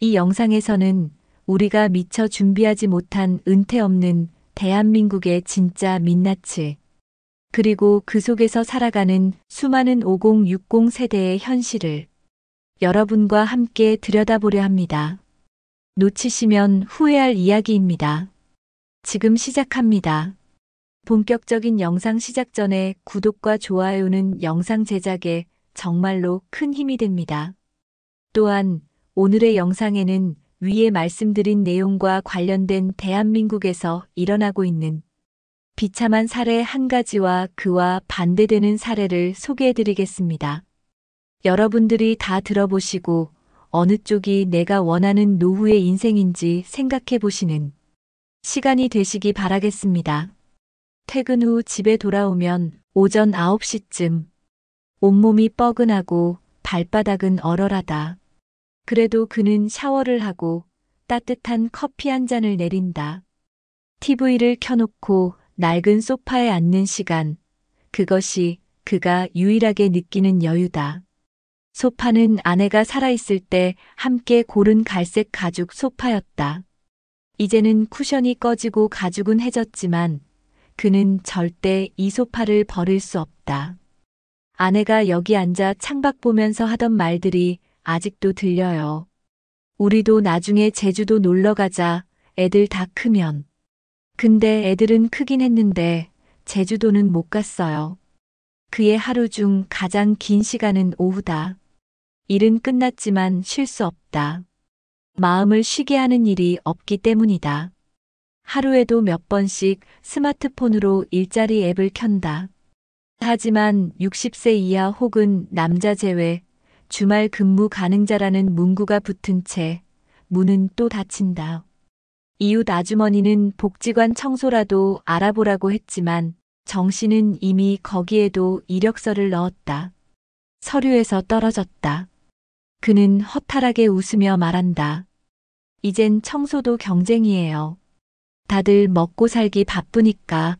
이 영상에서는 우리가 미처 준비하지 못한 은퇴 없는 대한민국의 진짜 민낯을, 그리고 그 속에서 살아가는 수많은 5060 세대의 현실을 여러분과 함께 들여다보려 합니다. 놓치시면 후회할 이야기입니다. 지금 시작합니다. 본격적인 영상 시작 전에 구독과 좋아요는 영상 제작에 정말로 큰 힘이 됩니다. 또한 오늘의 영상에는 위에 말씀드린 내용과 관련된 대한민국에서 일어나고 있는 비참한 사례 한 가지와 그와 반대되는 사례를 소개해드리겠습니다. 여러분들이 다 들어보시고 어느 쪽이 내가 원하는 노후의 인생인지 생각해보시는 시간이 되시기 바라겠습니다. 퇴근 후 집에 돌아오면 오전 9시쯤 온몸이 뻐근하고 발바닥은 얼얼하다. 그래도 그는 샤워를 하고 따뜻한 커피 한 잔을 내린다. TV를 켜놓고 낡은 소파에 앉는 시간, 그것이 그가 유일하게 느끼는 여유다. 소파는 아내가 살아있을 때 함께 고른 갈색 가죽 소파였다. 이제는 쿠션이 꺼지고 가죽은 해졌지만 그는 절대 이 소파를 버릴 수 없다. 아내가 여기 앉아 창밖 보면서 하던 말들이 아직도 들려요. 우리도 나중에 제주도 놀러 가자. 애들 다 크면. 근데 애들은 크긴 했는데 제주도는 못 갔어요. 그의 하루 중 가장 긴 시간은 오후다. 일은 끝났지만 쉴 수 없다. 마음을 쉬게 하는 일이 없기 때문이다. 하루에도 몇 번씩 스마트폰으로 일자리 앱을 켠다. 하지만 60세 이하 혹은 남자 제외 주말 근무 가능자라는 문구가 붙은 채 문은 또 닫힌다. 이웃 아주머니는 복지관 청소라도 알아보라고 했지만 정 씨는 이미 거기에도 이력서를 넣었다. 서류에서 떨어졌다. 그는 허탈하게 웃으며 말한다. 이젠 청소도 경쟁이에요. 다들 먹고 살기 바쁘니까.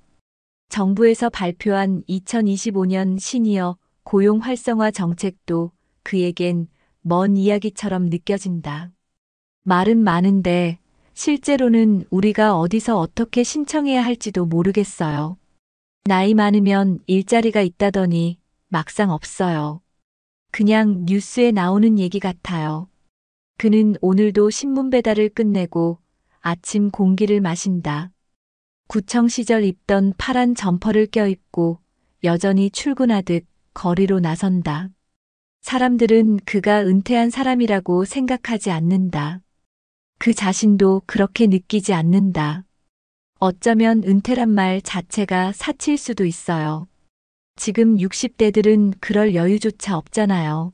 정부에서 발표한 2025년 시니어 고용 활성화 정책도 그에겐 먼 이야기처럼 느껴진다. 말은 많은데 실제로는 우리가 어디서 어떻게 신청해야 할지도 모르겠어요. 나이 많으면 일자리가 있다더니 막상 없어요. 그냥 뉴스에 나오는 얘기 같아요. 그는 오늘도 신문 배달을 끝내고 아침 공기를 마신다. 구청 시절 입던 파란 점퍼를 껴입고 여전히 출근하듯 거리로 나선다. 사람들은 그가 은퇴한 사람이라고 생각하지 않는다. 그 자신도 그렇게 느끼지 않는다. 어쩌면 은퇴란 말 자체가 사치일 수도 있어요. 지금 60대들은 그럴 여유조차 없잖아요.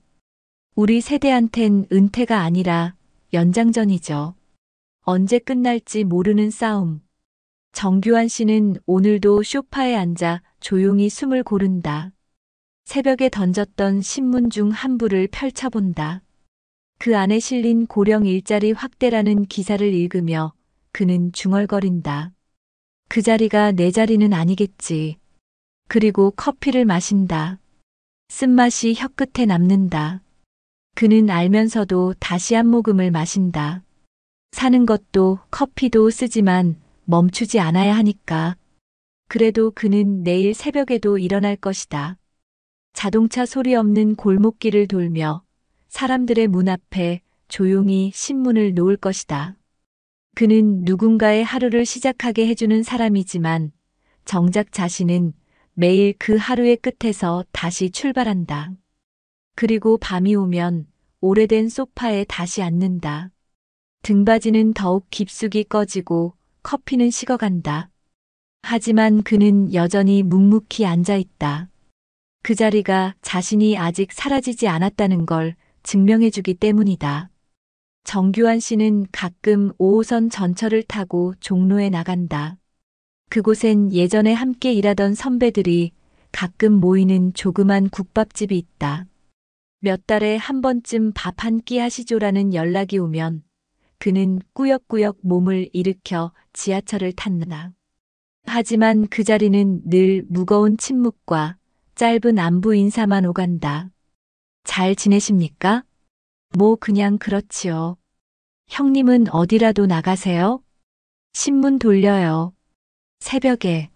우리 세대한텐 은퇴가 아니라 연장전이죠. 언제 끝날지 모르는 싸움. 정규환 씨는 오늘도 소파에 앉아 조용히 숨을 고른다. 새벽에 던졌던 신문 중 한 부를 펼쳐본다. 그 안에 실린 고령 일자리 확대라는 기사를 읽으며 그는 중얼거린다. 그 자리가 내 자리는 아니겠지. 그리고 커피를 마신다. 쓴맛이 혀끝에 남는다. 그는 알면서도 다시 한 모금을 마신다. 사는 것도 커피도 쓰지만 멈추지 않아야 하니까. 그래도 그는 내일 새벽에도 일어날 것이다. 자동차 소리 없는 골목길을 돌며 사람들의 문 앞에 조용히 신문을 놓을 것이다. 그는 누군가의 하루를 시작하게 해주는 사람이지만 정작 자신은 매일 그 하루의 끝에서 다시 출발한다. 그리고 밤이 오면 오래된 소파에 다시 앉는다. 등받이는 더욱 깊숙이 꺼지고 커피는 식어간다. 하지만 그는 여전히 묵묵히 앉아 있다. 그 자리가 자신이 아직 사라지지 않았다는 걸 증명해주기 때문이다. 정규환 씨는 가끔 5호선 전철을 타고 종로에 나간다. 그곳엔 예전에 함께 일하던 선배들이 가끔 모이는 조그만 국밥집이 있다. 몇 달에 한 번쯤 밥 한 끼 하시죠라는 연락이 오면 그는 꾸역꾸역 몸을 일으켜 지하철을 탔다. 하지만 그 자리는 늘 무거운 침묵과 짧은 안부 인사만 오간다. 잘 지내십니까? 뭐 그냥 그렇지요. 형님은 어디라도 나가세요? 신문 돌려요. 새벽에.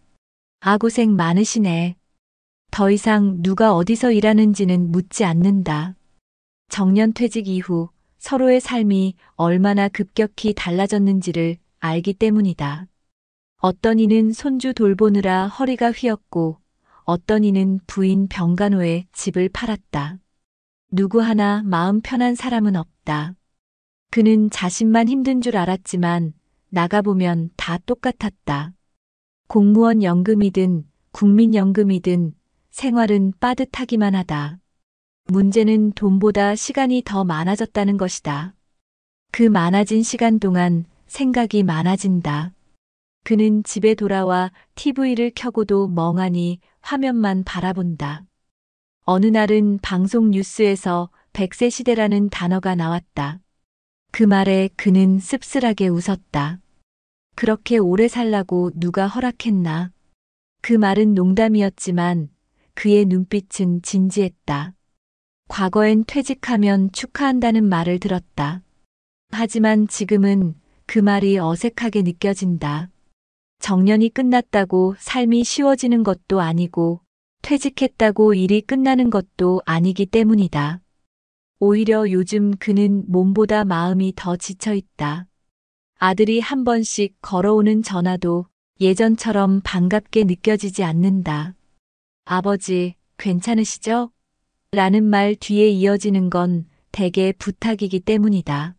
아 고생 많으시네. 더 이상 누가 어디서 일하는지는 묻지 않는다. 정년퇴직 이후 서로의 삶이 얼마나 급격히 달라졌는지를 알기 때문이다. 어떤 이는 손주 돌보느라 허리가 휘었고 어떤 이는 부인 병간호에 집을 팔았다. 누구 하나 마음 편한 사람은 없다. 그는 자신만 힘든 줄 알았지만 나가보면 다 똑같았다. 공무원 연금이든 국민연금이든 생활은 빠듯하기만 하다. 문제는 돈보다 시간이 더 많아졌다는 것이다. 그 많아진 시간 동안 생각이 많아진다. 그는 집에 돌아와 TV를 켜고도 멍하니 화면만 바라본다. 어느 날은 방송 뉴스에서 100세 시대라는 단어가 나왔다. 그 말에 그는 씁쓸하게 웃었다. 그렇게 오래 살라고 누가 허락했나? 그 말은 농담이었지만 그의 눈빛은 진지했다. 과거엔 퇴직하면 축하한다는 말을 들었다. 하지만 지금은 그 말이 어색하게 느껴진다. 정년이 끝났다고 삶이 쉬워지는 것도 아니고 퇴직했다고 일이 끝나는 것도 아니기 때문이다. 오히려 요즘 그는 몸보다 마음이 더 지쳐 있다. 아들이 한 번씩 걸어오는 전화도 예전처럼 반갑게 느껴지지 않는다. 아버지, 괜찮으시죠? 라는 말 뒤에 이어지는 건 대개 부탁이기 때문이다.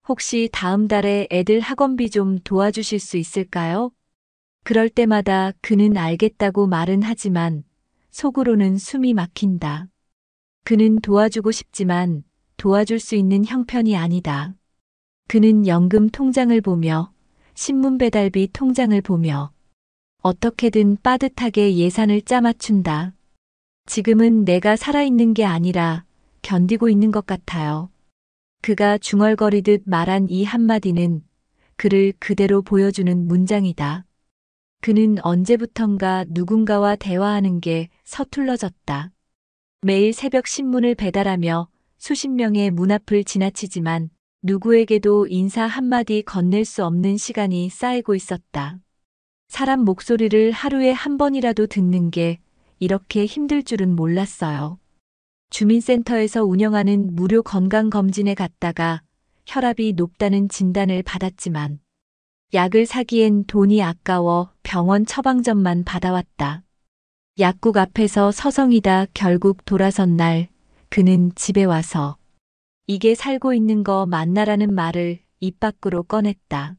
혹시 다음 달에 애들 학원비 좀 도와주실 수 있을까요? 그럴 때마다 그는 알겠다고 말은 하지만 속으로는 숨이 막힌다. 그는 도와주고 싶지만 도와줄 수 있는 형편이 아니다. 그는 연금 통장을 보며 신문 배달비 통장을 보며 어떻게든 빠듯하게 예산을 짜맞춘다. 지금은 내가 살아있는 게 아니라 견디고 있는 것 같아요. 그가 중얼거리듯 말한 이 한마디는 그를 그대로 보여주는 문장이다. 그는 언제부턴가 누군가와 대화하는 게 서툴러졌다. 매일 새벽 신문을 배달하며 수십 명의 문 앞을 지나치지만 누구에게도 인사 한마디 건넬 수 없는 시간이 쌓이고 있었다. 사람 목소리를 하루에 한 번이라도 듣는 게 이렇게 힘들 줄은 몰랐어요. 주민센터에서 운영하는 무료 건강검진에 갔다가 혈압이 높다는 진단을 받았지만 약을 사기엔 돈이 아까워 병원 처방전만 받아왔다. 약국 앞에서 서성이다 결국 돌아선 날 그는 집에 와서 이게 살고 있는 거 맞나라는 말을 입 밖으로 꺼냈다.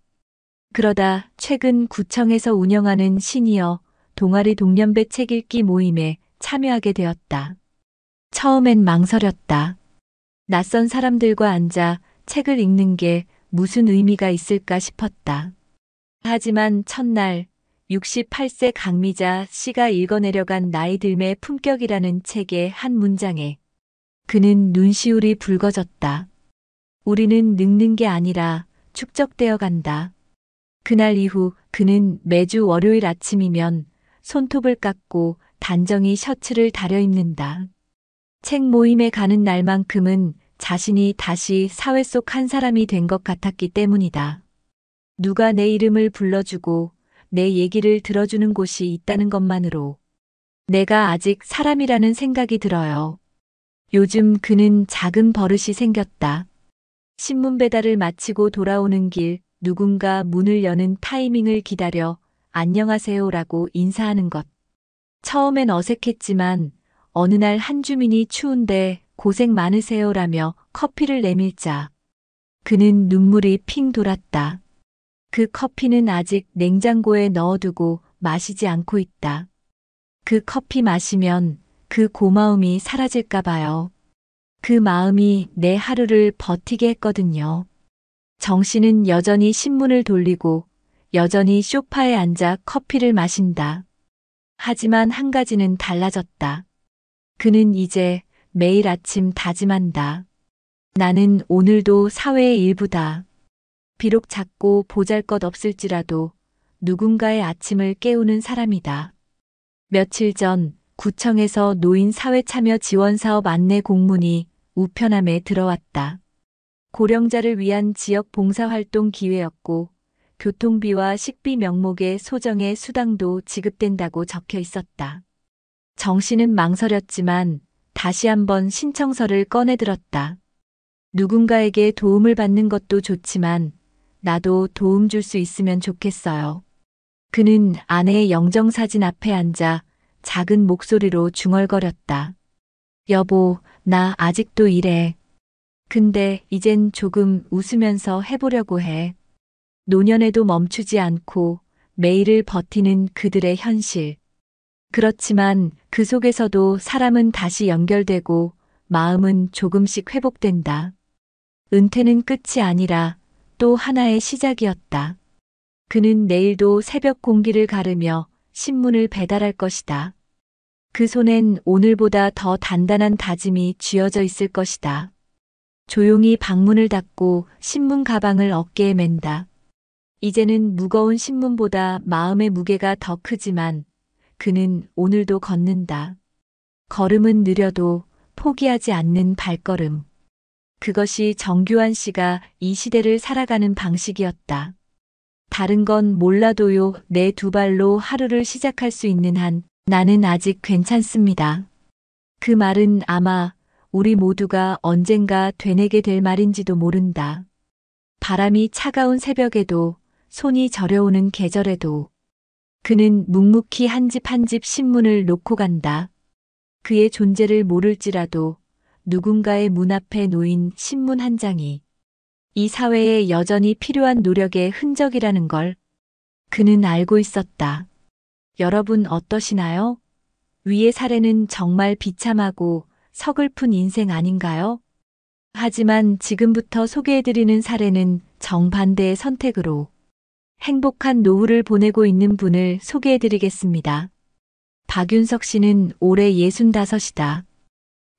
그러다 최근 구청에서 운영하는 시니어 동아리 동년배 책 읽기 모임에 참여하게 되었다. 처음엔 망설였다. 낯선 사람들과 앉아 책을 읽는 게 무슨 의미가 있을까 싶었다. 하지만 첫날 68세 강미자 씨가 읽어내려간 나이 들매 품격이라는 책의 한 문장에 그는 눈시울이 붉어졌다. 우리는 늙는 게 아니라 축적되어 간다. 그날 이후 그는 매주 월요일 아침이면 손톱을 깎고 단정히 셔츠를 다려입는다. 책 모임에 가는 날만큼은 자신이 다시 사회 속 한 사람이 된 것 같았기 때문이다. 누가 내 이름을 불러주고 내 얘기를 들어주는 곳이 있다는 것만으로 내가 아직 사람이라는 생각이 들어요. 요즘 그는 작은 버릇이 생겼다. 신문 배달을 마치고 돌아오는 길 누군가 문을 여는 타이밍을 기다려 안녕하세요라고 인사하는 것. 처음엔 어색했지만 어느 날 한 주민이 추운데 고생 많으세요라며 커피를 내밀자 그는 눈물이 핑 돌았다. 그 커피는 아직 냉장고에 넣어두고 마시지 않고 있다. 그 커피 마시면 그 고마움이 사라질까 봐요. 그 마음이 내 하루를 버티게 했거든요. 정씨는 여전히 신문을 돌리고 여전히 소파에 앉아 커피를 마신다. 하지만 한 가지는 달라졌다. 그는 이제 매일 아침 다짐한다. 나는 오늘도 사회의 일부다. 비록 작고 보잘것없을지라도 누군가의 아침을 깨우는 사람이다. 며칠 전 구청에서 노인 사회참여 지원사업 안내 공문이 우편함에 들어왔다. 고령자를 위한 지역 봉사활동 기회였고 교통비와 식비 명목의 소정의 수당도 지급된다고 적혀 있었다. 정 씨는 망설였지만 다시 한번 신청서를 꺼내들었다. 누군가에게 도움을 받는 것도 좋지만 나도 도움 줄 수 있으면 좋겠어요. 그는 아내의 영정사진 앞에 앉아 작은 목소리로 중얼거렸다. 여보, 나 아직도 이래. 근데 이젠 조금 웃으면서 해보려고 해. 노년에도 멈추지 않고 매일을 버티는 그들의 현실. 그렇지만 그 속에서도 사람은 다시 연결되고 마음은 조금씩 회복된다. 은퇴는 끝이 아니라 또 하나의 시작이었다. 그는 내일도 새벽 공기를 가르며 신문을 배달할 것이다. 그 손엔 오늘보다 더 단단한 다짐이 쥐어져 있을 것이다. 조용히 방문을 닫고 신문 가방을 어깨에 맨다. 이제는 무거운 신문보다 마음의 무게가 더 크지만 그는 오늘도 걷는다. 걸음은 느려도 포기하지 않는 발걸음. 그것이 정규환 씨가 이 시대를 살아가는 방식이었다. 다른 건 몰라도요, 내 두 발로 하루를 시작할 수 있는 한 나는 아직 괜찮습니다. 그 말은 아마 우리 모두가 언젠가 되뇌게 될 말인지도 모른다. 바람이 차가운 새벽에도, 손이 저려오는 계절에도 그는 묵묵히 한 집 한 집 신문을 놓고 간다. 그의 존재를 모를지라도 누군가의 문 앞에 놓인 신문 한 장이 이 사회에 여전히 필요한 노력의 흔적이라는 걸 그는 알고 있었다. 여러분 어떠시나요? 위의 사례는 정말 비참하고 서글픈 인생 아닌가요? 하지만 지금부터 소개해드리는 사례는 정반대의 선택으로 행복한 노후를 보내고 있는 분을 소개해드리겠습니다. 박윤석 씨는 올해 65이다.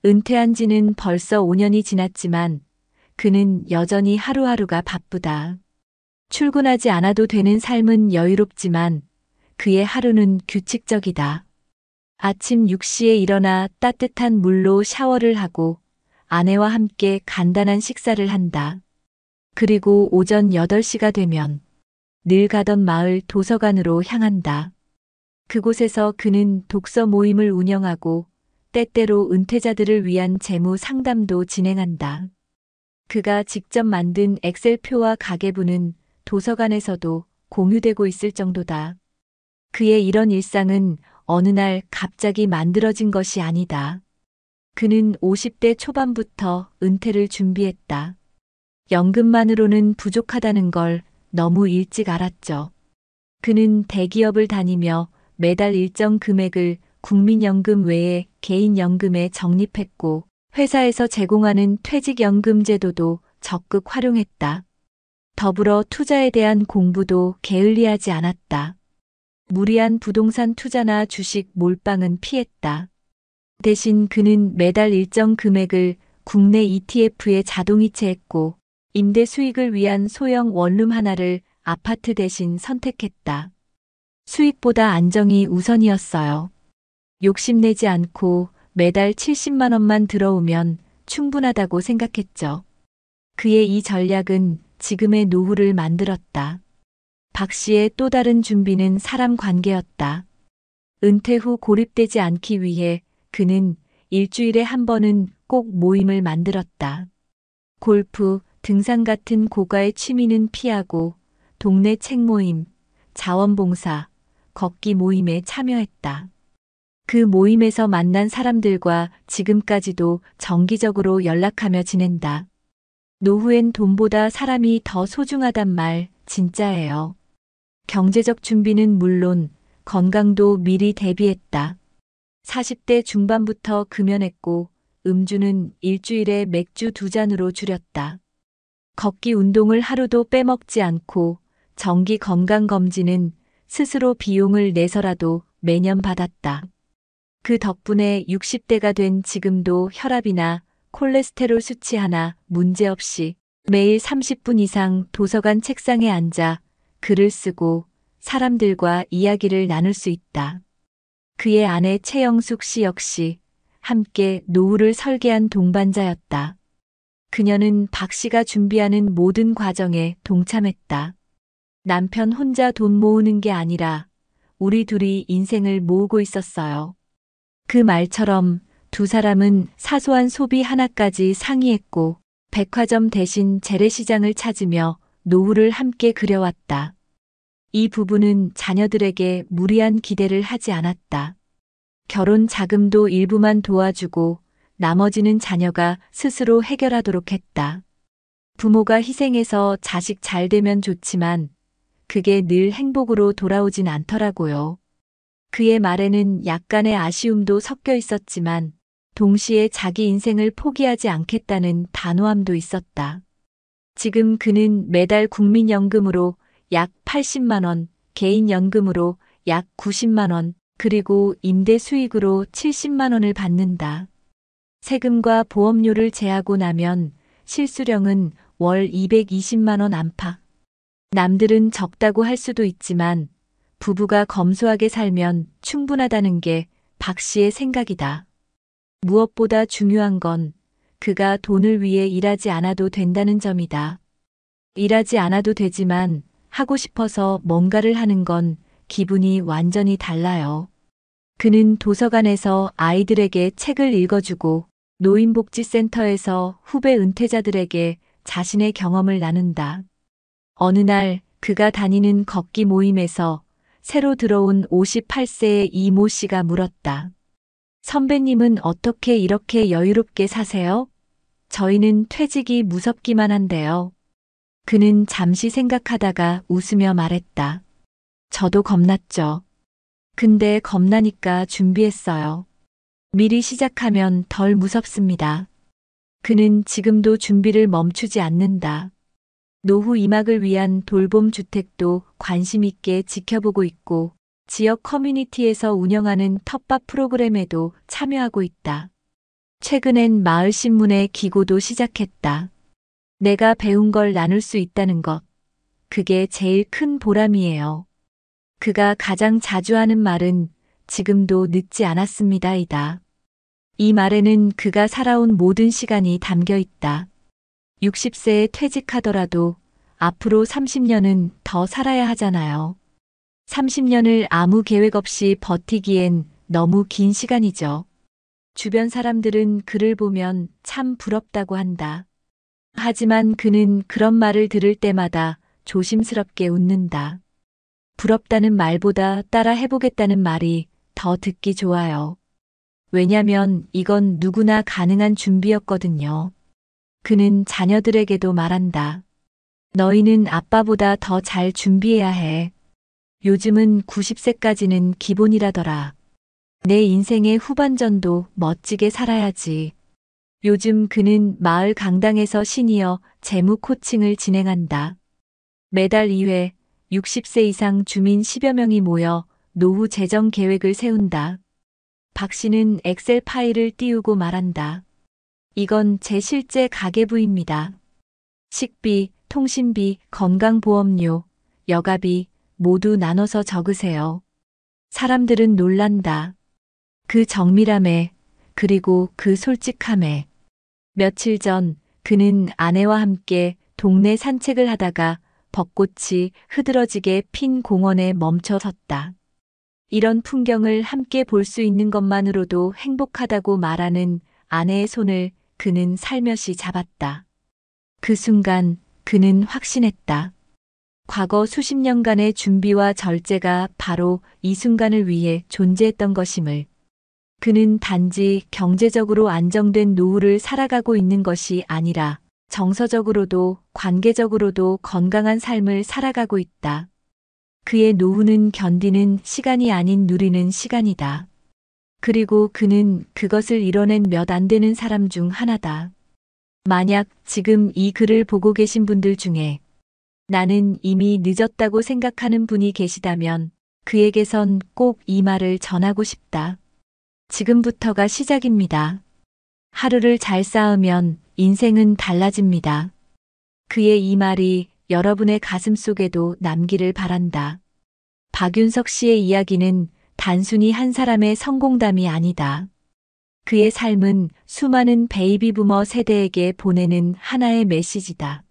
은퇴한 지는 벌써 5년이 지났지만 그는 여전히 하루하루가 바쁘다. 출근하지 않아도 되는 삶은 여유롭지만 그의 하루는 규칙적이다. 아침 6시에 일어나 따뜻한 물로 샤워를 하고 아내와 함께 간단한 식사를 한다. 그리고 오전 8시가 되면 늘 가던 마을 도서관으로 향한다. 그곳에서 그는 독서 모임을 운영하고 때때로 은퇴자들을 위한 재무 상담도 진행한다. 그가 직접 만든 엑셀표와 가계부는 도서관에서도 공유되고 있을 정도다. 그의 이런 일상은 어느 날 갑자기 만들어진 것이 아니다. 그는 50대 초반부터 은퇴를 준비했다. 연금만으로는 부족하다는 걸 너무 일찍 알았죠. 그는 대기업을 다니며 매달 일정 금액을 국민연금 외에 개인연금에 적립했고 회사에서 제공하는 퇴직연금 제도도 적극 활용했다. 더불어 투자에 대한 공부도 게을리하지 않았다. 무리한 부동산 투자나 주식 몰빵은 피했다. 대신 그는 매달 일정 금액을 국내 ETF에 자동이체했고 임대 수익을 위한 소형 원룸 하나를 아파트 대신 선택했다. 수익보다 안정이 우선이었어요. 욕심내지 않고 매달 70만 원만 들어오면 충분하다고 생각했죠. 그의 이 전략은 지금의 노후를 만들었다. 박 씨의 또 다른 준비는 사람 관계였다. 은퇴 후 고립되지 않기 위해 그는 일주일에 한 번은 꼭 모임을 만들었다. 골프, 등산 같은 고가의 취미는 피하고 동네 책 모임, 자원봉사, 걷기 모임에 참여했다. 그 모임에서 만난 사람들과 지금까지도 정기적으로 연락하며 지낸다. 노후엔 돈보다 사람이 더 소중하단 말 진짜예요. 경제적 준비는 물론 건강도 미리 대비했다. 40대 중반부터 금연했고 음주는 일주일에 맥주 2잔으로 줄였다. 걷기 운동을 하루도 빼먹지 않고 정기 건강검진은 스스로 비용을 내서라도 매년 받았다. 그 덕분에 60대가 된 지금도 혈압이나 콜레스테롤 수치 하나 문제없이 매일 30분 이상 도서관 책상에 앉아 글을 쓰고 사람들과 이야기를 나눌 수 있다. 그의 아내 최영숙 씨 역시 함께 노후를 설계한 동반자였다. 그녀는 박 씨가 준비하는 모든 과정에 동참했다. 남편 혼자 돈 모으는 게 아니라 우리 둘이 인생을 모으고 있었어요. 그 말처럼 두 사람은 사소한 소비 하나까지 상의했고 백화점 대신 재래시장을 찾으며 노후를 함께 그려왔다. 이 부부는 자녀들에게 무리한 기대를 하지 않았다. 결혼 자금도 일부만 도와주고 나머지는 자녀가 스스로 해결하도록 했다. 부모가 희생해서 자식 잘 되면 좋지만 그게 늘 행복으로 돌아오진 않더라고요. 그의 말에는 약간의 아쉬움도 섞여 있었지만 동시에 자기 인생을 포기하지 않겠다는 단호함도 있었다. 지금 그는 매달 국민연금으로 약 80만 원, 개인연금으로 약 90만 원, 그리고 임대 수익으로 70만 원을 받는다. 세금과 보험료를 제하고 나면 실수령은 월 220만 원 안팎. 남들은 적다고 할 수도 있지만 부부가 검소하게 살면 충분하다는 게 박 씨의 생각이다. 무엇보다 중요한 건 그가 돈을 위해 일하지 않아도 된다는 점이다. 일하지 않아도 되지만 하고 싶어서 뭔가를 하는 건 기분이 완전히 달라요. 그는 도서관에서 아이들에게 책을 읽어주고 노인복지센터에서 후배 은퇴자들에게 자신의 경험을 나눈다. 어느 날 그가 다니는 걷기 모임에서 새로 들어온 58세의 이모 씨가 물었다. 선배님은 어떻게 이렇게 여유롭게 사세요? 저희는 퇴직이 무섭기만 한데요. 그는 잠시 생각하다가 웃으며 말했다. 저도 겁났죠. 근데 겁나니까 준비했어요. 미리 시작하면 덜 무섭습니다. 그는 지금도 준비를 멈추지 않는다. 노후 이막을 위한 돌봄 주택도 관심 있게 지켜보고 있고 지역 커뮤니티에서 운영하는 텃밭 프로그램에도 참여하고 있다. 최근엔 마을 신문에 기고도 시작했다. 내가 배운 걸 나눌 수 있다는 것. 그게 제일 큰 보람이에요. 그가 가장 자주 하는 말은 지금도 늦지 않았습니다이다. 이 말에는 그가 살아온 모든 시간이 담겨 있다. 60세에 퇴직하더라도 앞으로 30년은 더 살아야 하잖아요. 30년을 아무 계획 없이 버티기엔 너무 긴 시간이죠. 주변 사람들은 그를 보면 참 부럽다고 한다. 하지만 그는 그런 말을 들을 때마다 조심스럽게 웃는다. 부럽다는 말보다 따라 해보겠다는 말이 더 듣기 좋아요. 왜냐면 이건 누구나 가능한 준비였거든요. 그는 자녀들에게도 말한다. 너희는 아빠보다 더 잘 준비해야 해. 요즘은 90세까지는 기본이라더라. 내 인생의 후반전도 멋지게 살아야지. 요즘 그는 마을 강당에서 시니어 재무 코칭을 진행한다. 매달 2회 60세 이상 주민 10여 명이 모여 노후 재정 계획을 세운다. 박 씨는 엑셀 파일을 띄우고 말한다. 이건 제 실제 가계부입니다. 식비, 통신비, 건강보험료, 여가비 모두 나눠서 적으세요. 사람들은 놀란다. 그 정밀함에, 그리고 그 솔직함에. 며칠 전 그는 아내와 함께 동네 산책을 하다가 벚꽃이 흐드러지게 핀 공원에 멈춰 섰다. 이런 풍경을 함께 볼 수 있는 것만으로도 행복하다고 말하는 아내의 손을 그는 살며시 잡았다. 그 순간 그는 확신했다. 과거 수십 년간의 준비와 절제가 바로 이 순간을 위해 존재했던 것임을. 그는 단지 경제적으로 안정된 노후를 살아가고 있는 것이 아니라 정서적으로도 관계적으로도 건강한 삶을 살아가고 있다. 그의 노후는 견디는 시간이 아닌 누리는 시간이다. 그리고 그는 그것을 이뤄낸 몇 안 되는 사람 중 하나다. 만약 지금 이 글을 보고 계신 분들 중에 나는 이미 늦었다고 생각하는 분이 계시다면 그에게선 꼭 이 말을 전하고 싶다. 지금부터가 시작입니다. 하루를 잘 쌓으면 인생은 달라집니다. 그의 이 말이 여러분의 가슴 속에도 남기를 바란다. 박윤석 씨의 이야기는 단순히 한 사람의 성공담이 아니다. 그의 삶은 수많은 베이비 부머 세대에게 보내는 하나의 메시지다.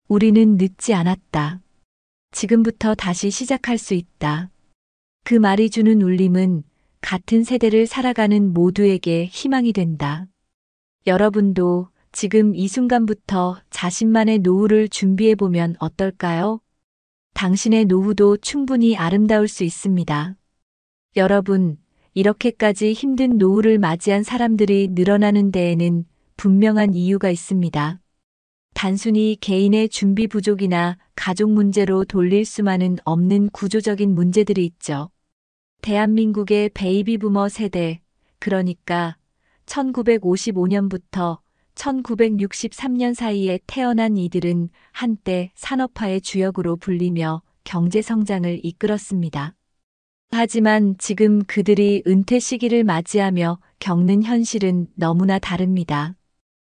우리는 늦지 않았다. 지금부터 다시 시작할 수 있다. 그 말이 주는 울림은 같은 세대를 살아가는 모두에게 희망이 된다. 여러분도 지금 이 순간부터 자신만의 노후를 준비해보면 어떨까요? 당신의 노후도 충분히 아름다울 수 있습니다. 여러분, 이렇게까지 힘든 노후를 맞이한 사람들이 늘어나는 데에는 분명한 이유가 있습니다. 단순히 개인의 준비 부족이나 가족 문제로 돌릴 수만은 없는 구조적인 문제들이 있죠. 대한민국의 베이비 부머 세대, 그러니까 1955년부터 1963년 사이에 태어난 이들은 한때 산업화의 주역으로 불리며 경제 성장을 이끌었습니다. 하지만 지금 그들이 은퇴 시기를 맞이하며 겪는 현실은 너무나 다릅니다.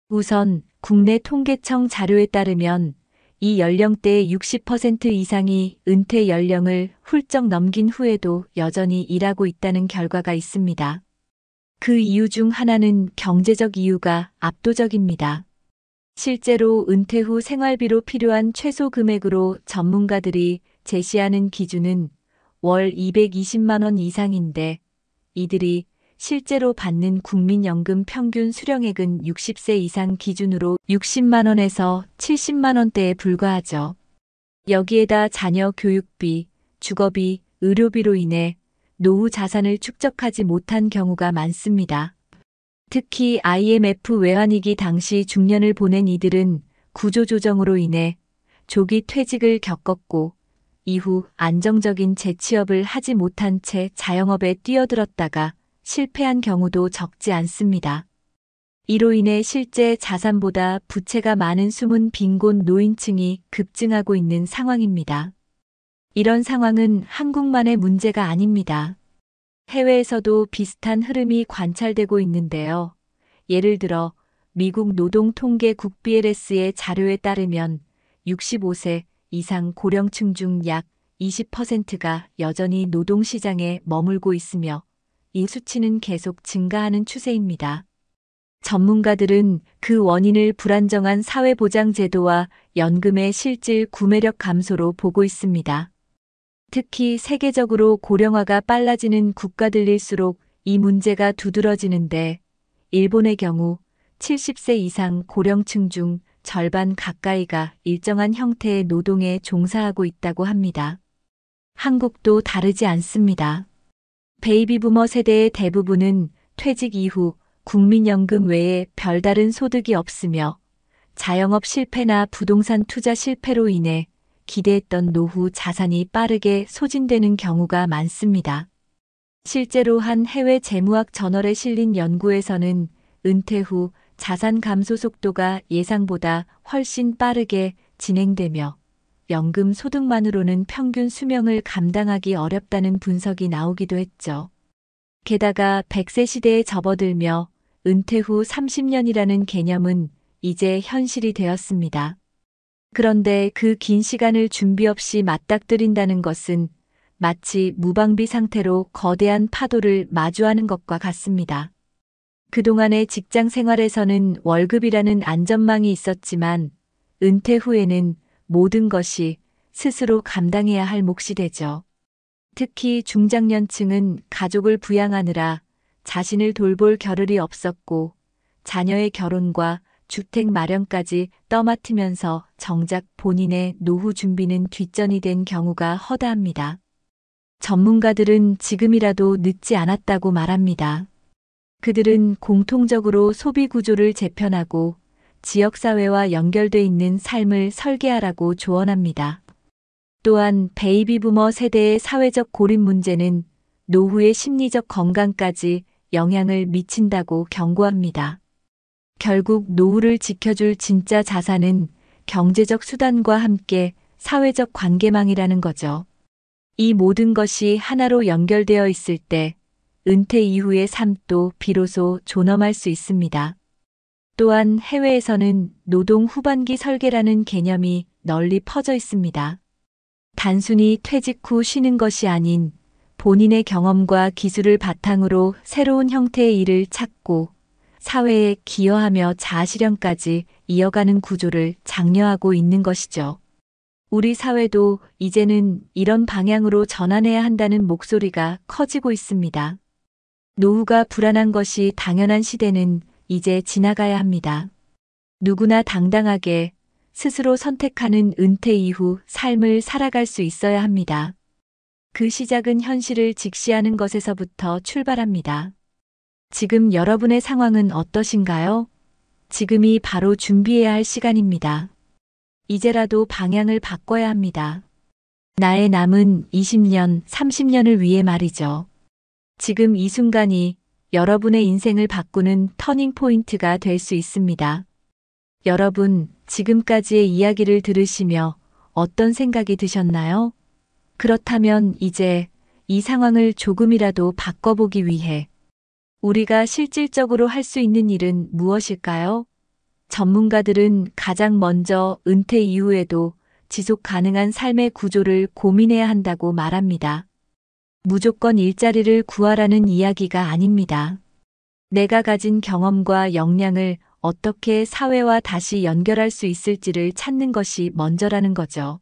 우선 국내 통계청 자료에 따르면 이 연령대의 60% 이상이 은퇴 연령을 훌쩍 넘긴 후에도 여전히 일하고 있다는 결과가 있습니다. 그 이유 중 하나는 경제적 이유가 압도적입니다. 실제로 은퇴 후 생활비로 필요한 최소 금액으로 전문가들이 제시하는 기준은 월 220만 원 이상인데 이들이 실제로 받는 국민연금 평균 수령액은 60세 이상 기준으로 60만 원에서 70만 원대에 불과하죠. 여기에다 자녀 교육비, 주거비, 의료비로 인해 노후 자산을 축적하지 못한 경우가 많습니다. 특히 IMF 외환위기 당시 중년을 보낸 이들은 구조조정으로 인해 조기 퇴직을 겪었고 이후 안정적인 재취업을 하지 못한 채 자영업에 뛰어들었다가 실패한 경우도 적지 않습니다. 이로 인해 실제 자산보다 부채가 많은 숨은 빈곤 노인층이 급증하고 있는 상황입니다. 이런 상황은 한국만의 문제가 아닙니다. 해외에서도 비슷한 흐름이 관찰되고 있는데요. 예를 들어 미국 노동통계국 BLS의 자료에 따르면 65세 이상 고령층 중 약 20%가 여전히 노동시장에 머물고 있으며 이 수치는 계속 증가하는 추세입니다. 전문가들은 그 원인을 불안정한 사회보장제도와 연금의 실질 구매력 감소로 보고 있습니다. 특히 세계적으로 고령화가 빨라지는 국가들일수록 이 문제가 두드러지는데 일본의 경우 70세 이상 고령층 중 절반 가까이가 일정한 형태의 노동에 종사하고 있다고 합니다. 한국도 다르지 않습니다. 베이비부머 세대의 대부분은 퇴직 이후 국민연금 외에 별다른 소득이 없으며 자영업 실패나 부동산 투자 실패로 인해 기대했던 노후 자산이 빠르게 소진되는 경우가 많습니다. 실제로 한 해외 재무학 저널에 실린 연구에서는 은퇴 후 자산 감소 속도가 예상보다 훨씬 빠르게 진행되며 연금 소득만으로는 평균 수명을 감당하기 어렵다는 분석이 나오기도 했죠. 게다가 100세 시대에 접어들며 은퇴 후 30년이라는 개념은 이제 현실이 되었습니다. 그런데 그 긴 시간을 준비 없이 맞닥뜨린다는 것은 마치 무방비 상태로 거대한 파도를 마주하는 것과 같습니다. 그동안의 직장 생활에서는 월급이라는 안전망이 있었지만 은퇴 후에는 모든 것이 스스로 감당해야 할 몫이 되죠. 특히 중장년층은 가족을 부양하느라 자신을 돌볼 겨를이 없었고 자녀의 결혼과 주택 마련까지 떠맡으면서 정작 본인의 노후 준비는 뒷전이 된 경우가 허다합니다. 전문가들은 지금이라도 늦지 않았다고 말합니다. 그들은 공통적으로 소비 구조를 재편하고 지역사회와 연결돼 있는 삶을 설계하라고 조언합니다. 또한 베이비부머 세대의 사회적 고립 문제는 노후의 심리적 건강까지 영향을 미친다고 경고합니다. 결국 노후를 지켜줄 진짜 자산은 경제적 수단과 함께 사회적 관계망이라는 거죠. 이 모든 것이 하나로 연결되어 있을 때 은퇴 이후의 삶도 비로소 존엄할 수 있습니다. 또한 해외에서는 노동 후반기 설계라는 개념이 널리 퍼져 있습니다. 단순히 퇴직 후 쉬는 것이 아닌 본인의 경험과 기술을 바탕으로 새로운 형태의 일을 찾고 사회에 기여하며 자아실현까지 이어가는 구조를 장려하고 있는 것이죠. 우리 사회도 이제는 이런 방향으로 전환해야 한다는 목소리가 커지고 있습니다. 노후가 불안한 것이 당연한 시대는 이제 지나가야 합니다. 누구나 당당하게 스스로 선택하는 은퇴 이후 삶을 살아갈 수 있어야 합니다. 그 시작은 현실을 직시하는 것에서부터 출발합니다. 지금 여러분의 상황은 어떠신가요? 지금이 바로 준비해야 할 시간입니다. 이제라도 방향을 바꿔야 합니다. 나의 남은 20년, 30년을 위해 말이죠. 지금 이 순간이 여러분의 인생을 바꾸는 터닝 포인트가 될 수 있습니다. 여러분, 지금까지의 이야기를 들으시며 어떤 생각이 드셨나요? 그렇다면 이제 이 상황을 조금이라도 바꿔보기 위해 우리가 실질적으로 할 수 있는 일은 무엇일까요? 전문가들은 가장 먼저 은퇴 이후에도 지속 가능한 삶의 구조를 고민해야 한다고 말합니다. 무조건 일자리를 구하라는 이야기가 아닙니다. 내가 가진 경험과 역량을 어떻게 사회와 다시 연결할 수 있을지를 찾는 것이 먼저라는 거죠.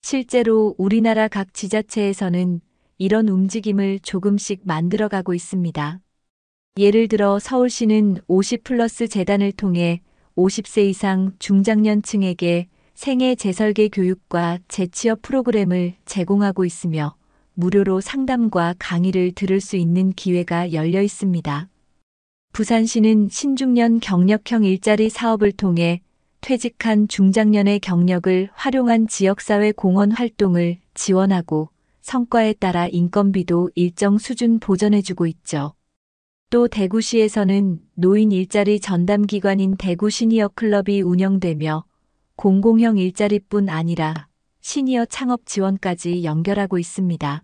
실제로 우리나라 각 지자체에서는 이런 움직임을 조금씩 만들어가고 있습니다. 예를 들어 서울시는 50플러스 재단을 통해 50세 이상 중장년층에게 생애 재설계 교육과 재취업 프로그램을 제공하고 있으며 무료로 상담과 강의를 들을 수 있는 기회가 열려 있습니다. 부산시는 신중년 경력형 일자리 사업을 통해 퇴직한 중장년의 경력을 활용한 지역사회 공헌 활동을 지원하고 성과에 따라 인건비도 일정 수준 보전해주고 있죠. 또 대구시에서는 노인 일자리 전담기관인 대구 시니어 클럽이 운영되며 공공형 일자리뿐 아니라 시니어 창업 지원까지 연결하고 있습니다.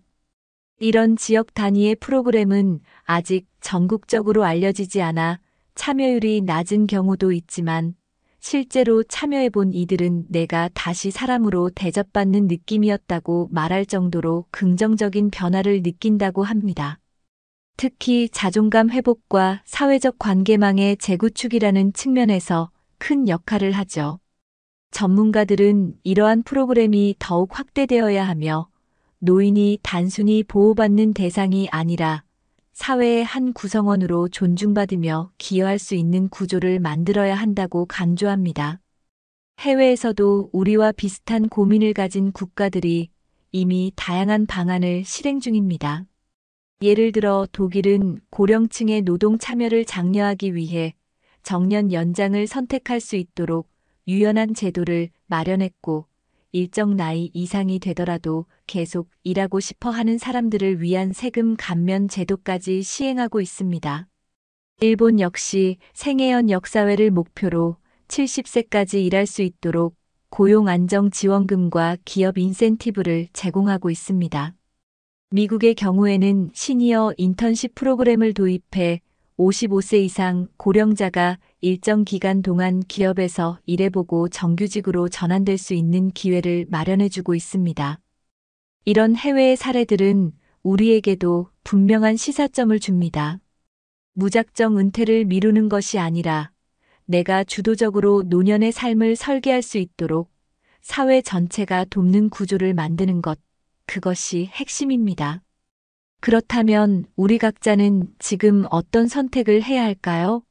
이런 지역 단위의 프로그램은 아직 전국적으로 알려지지 않아 참여율이 낮은 경우도 있지만 실제로 참여해본 이들은 내가 다시 사람으로 대접받는 느낌이었다고 말할 정도로 긍정적인 변화를 느낀다고 합니다. 특히 자존감 회복과 사회적 관계망의 재구축이라는 측면에서 큰 역할을 하죠. 전문가들은 이러한 프로그램이 더욱 확대되어야 하며 노인이 단순히 보호받는 대상이 아니라 사회의 한 구성원으로 존중받으며 기여할 수 있는 구조를 만들어야 한다고 강조합니다. 해외에서도 우리와 비슷한 고민을 가진 국가들이 이미 다양한 방안을 실행 중입니다. 예를 들어 독일은 고령층의 노동 참여를 장려하기 위해 정년 연장을 선택할 수 있도록 유연한 제도를 마련했고 일정 나이 이상이 되더라도 계속 일하고 싶어 하는 사람들을 위한 세금 감면 제도까지 시행하고 있습니다. 일본 역시 생애연 역사회를 목표로 70세까지 일할 수 있도록 고용안정지원금과 기업 인센티브를 제공하고 있습니다. 미국의 경우에는 시니어 인턴십 프로그램을 도입해 55세 이상 고령자가 일정 기간 동안 기업에서 일해보고 정규직으로 전환될 수 있는 기회를 마련해주고 있습니다. 이런 해외의 사례들은 우리에게도 분명한 시사점을 줍니다. 무작정 은퇴를 미루는 것이 아니라 내가 주도적으로 노년의 삶을 설계할 수 있도록 사회 전체가 돕는 구조를 만드는 것, 그것이 핵심입니다. 그렇다면 우리 각자는 지금 어떤 선택을 해야 할까요?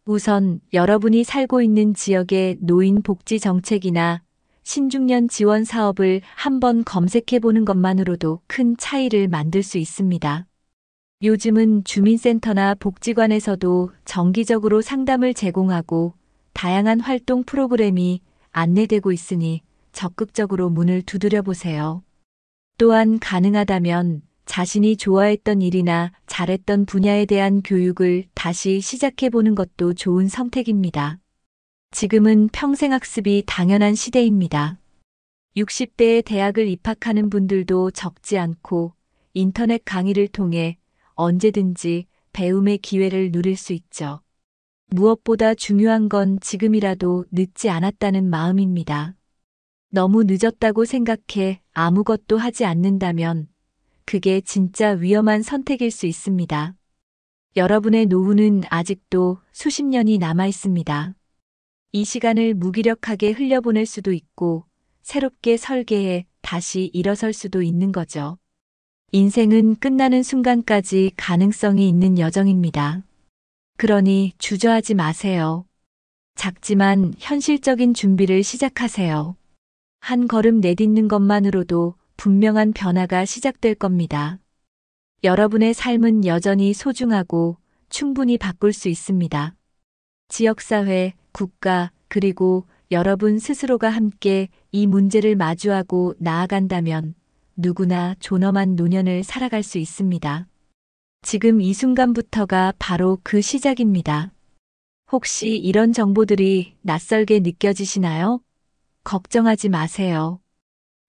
우선 여러분이 살고 있는 지역의 노인 복지 정책이나 신중년 지원 사업을 한번 검색해 보는 것만으로도 큰 차이를 만들 수 있습니다. 요즘은 주민센터나 복지관에서도 정기적으로 상담을 제공하고 다양한 활동 프로그램이 안내되고 있으니 적극적으로 문을 두드려 보세요. 또한 가능하다면 자신이 좋아했던 일이나 잘했던 분야에 대한 교육을 다시 시작해보는 것도 좋은 선택입니다. 지금은 평생학습이 당연한 시대입니다. 60대에 대학을 입학하는 분들도 적지 않고 인터넷 강의를 통해 언제든지 배움의 기회를 누릴 수 있죠. 무엇보다 중요한 건 지금이라도 늦지 않았다는 마음입니다. 너무 늦었다고 생각해 아무것도 하지 않는다면 그게 진짜 위험한 선택일 수 있습니다. 여러분의 노후는 아직도 수십 년이 남아 있습니다. 이 시간을 무기력하게 흘려보낼 수도 있고 새롭게 설계해 다시 일어설 수도 있는 거죠. 인생은 끝나는 순간까지 가능성이 있는 여정입니다. 그러니 주저하지 마세요. 작지만 현실적인 준비를 시작하세요. 한 걸음 내딛는 것만으로도 분명한 변화가 시작될 겁니다. 여러분의 삶은 여전히 소중하고 충분히 바꿀 수 있습니다. 지역사회, 국가, 그리고 여러분 스스로가 함께 이 문제를 마주하고 나아간다면 누구나 존엄한 노년을 살아갈 수 있습니다. 지금 이 순간부터가 바로 그 시작입니다. 혹시 이런 정보들이 낯설게 느껴지시나요? 걱정하지 마세요.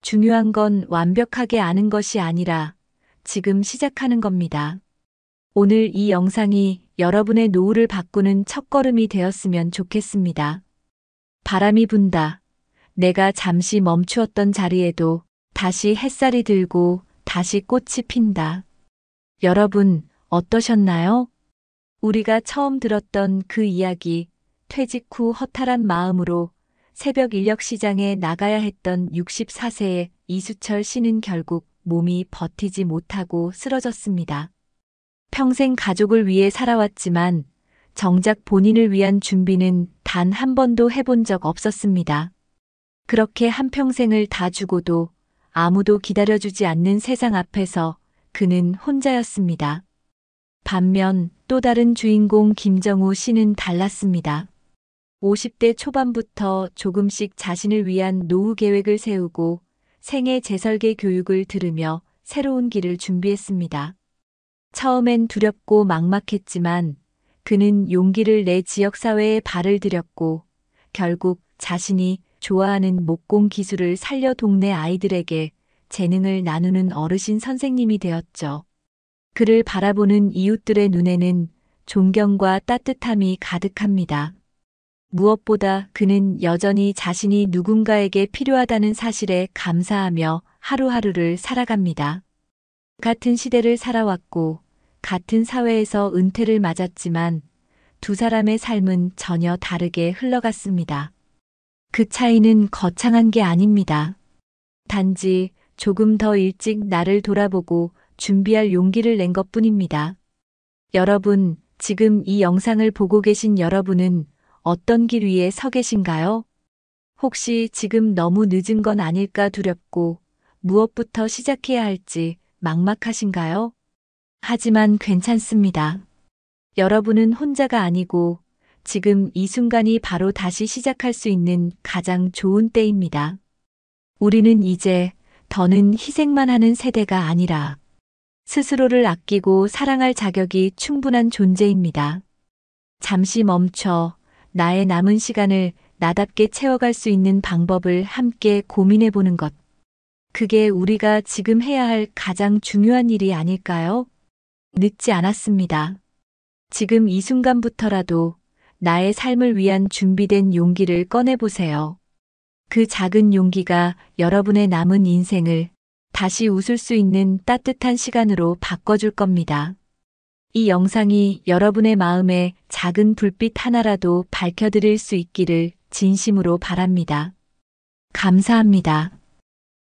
중요한 건 완벽하게 아는 것이 아니라 지금 시작하는 겁니다. 오늘 이 영상이 여러분의 노후를 바꾸는 첫걸음이 되었으면 좋겠습니다. 바람이 분다. 내가 잠시 멈추었던 자리에도 다시 햇살이 들고 다시 꽃이 핀다. 여러분, 어떠셨나요? 우리가 처음 들었던 그 이야기, 퇴직 후 허탈한 마음으로 새벽 인력 시장에 나가야 했던 64세의 이수철 씨는 결국 몸이 버티지 못하고 쓰러졌습니다. 평생 가족을 위해 살아왔지만 정작 본인을 위한 준비는 단 한 번도 해본 적 없었습니다. 그렇게 한평생을 다 주고도 아무도 기다려주지 않는 세상 앞에서 그는 혼자였습니다. 반면 또 다른 주인공 김정우 씨는 달랐습니다. 50대 초반부터 조금씩 자신을 위한 노후 계획을 세우고 생애 재설계 교육을 들으며 새로운 길을 준비했습니다. 처음엔 두렵고 막막했지만 그는 용기를 내 지역사회에 발을 들였고 결국 자신이 좋아하는 목공 기술을 살려 동네 아이들에게 재능을 나누는 어르신 선생님이 되었죠. 그를 바라보는 이웃들의 눈에는 존경과 따뜻함이 가득합니다. 무엇보다 그는 여전히 자신이 누군가에게 필요하다는 사실에 감사하며 하루하루를 살아갑니다. 같은 시대를 살아왔고 같은 사회에서 은퇴를 맞았지만 두 사람의 삶은 전혀 다르게 흘러갔습니다. 그 차이는 거창한 게 아닙니다. 단지 조금 더 일찍 나를 돌아보고 준비할 용기를 낸 것뿐입니다. 여러분, 지금 이 영상을 보고 계신 여러분은 어떤 길 위에 서 계신가요? 혹시 지금 너무 늦은 건 아닐까 두렵고 무엇부터 시작해야 할지 막막하신가요? 하지만 괜찮습니다. 여러분은 혼자가 아니고 지금 이 순간이 바로 다시 시작할 수 있는 가장 좋은 때입니다. 우리는 이제 더는 희생만 하는 세대가 아니라 스스로를 아끼고 사랑할 자격이 충분한 존재입니다. 잠시 멈춰 나의 남은 시간을 나답게 채워갈 수 있는 방법을 함께 고민해 보는 것. 그게 우리가 지금 해야 할 가장 중요한 일이 아닐까요? 늦지 않았습니다. 지금 이 순간부터라도 나의 삶을 위한 준비된 용기를 꺼내보세요. 그 작은 용기가 여러분의 남은 인생을 다시 웃을 수 있는 따뜻한 시간으로 바꿔줄 겁니다. 이 영상이 여러분의 마음에 작은 불빛 하나라도 밝혀드릴 수 있기를 진심으로 바랍니다. 감사합니다.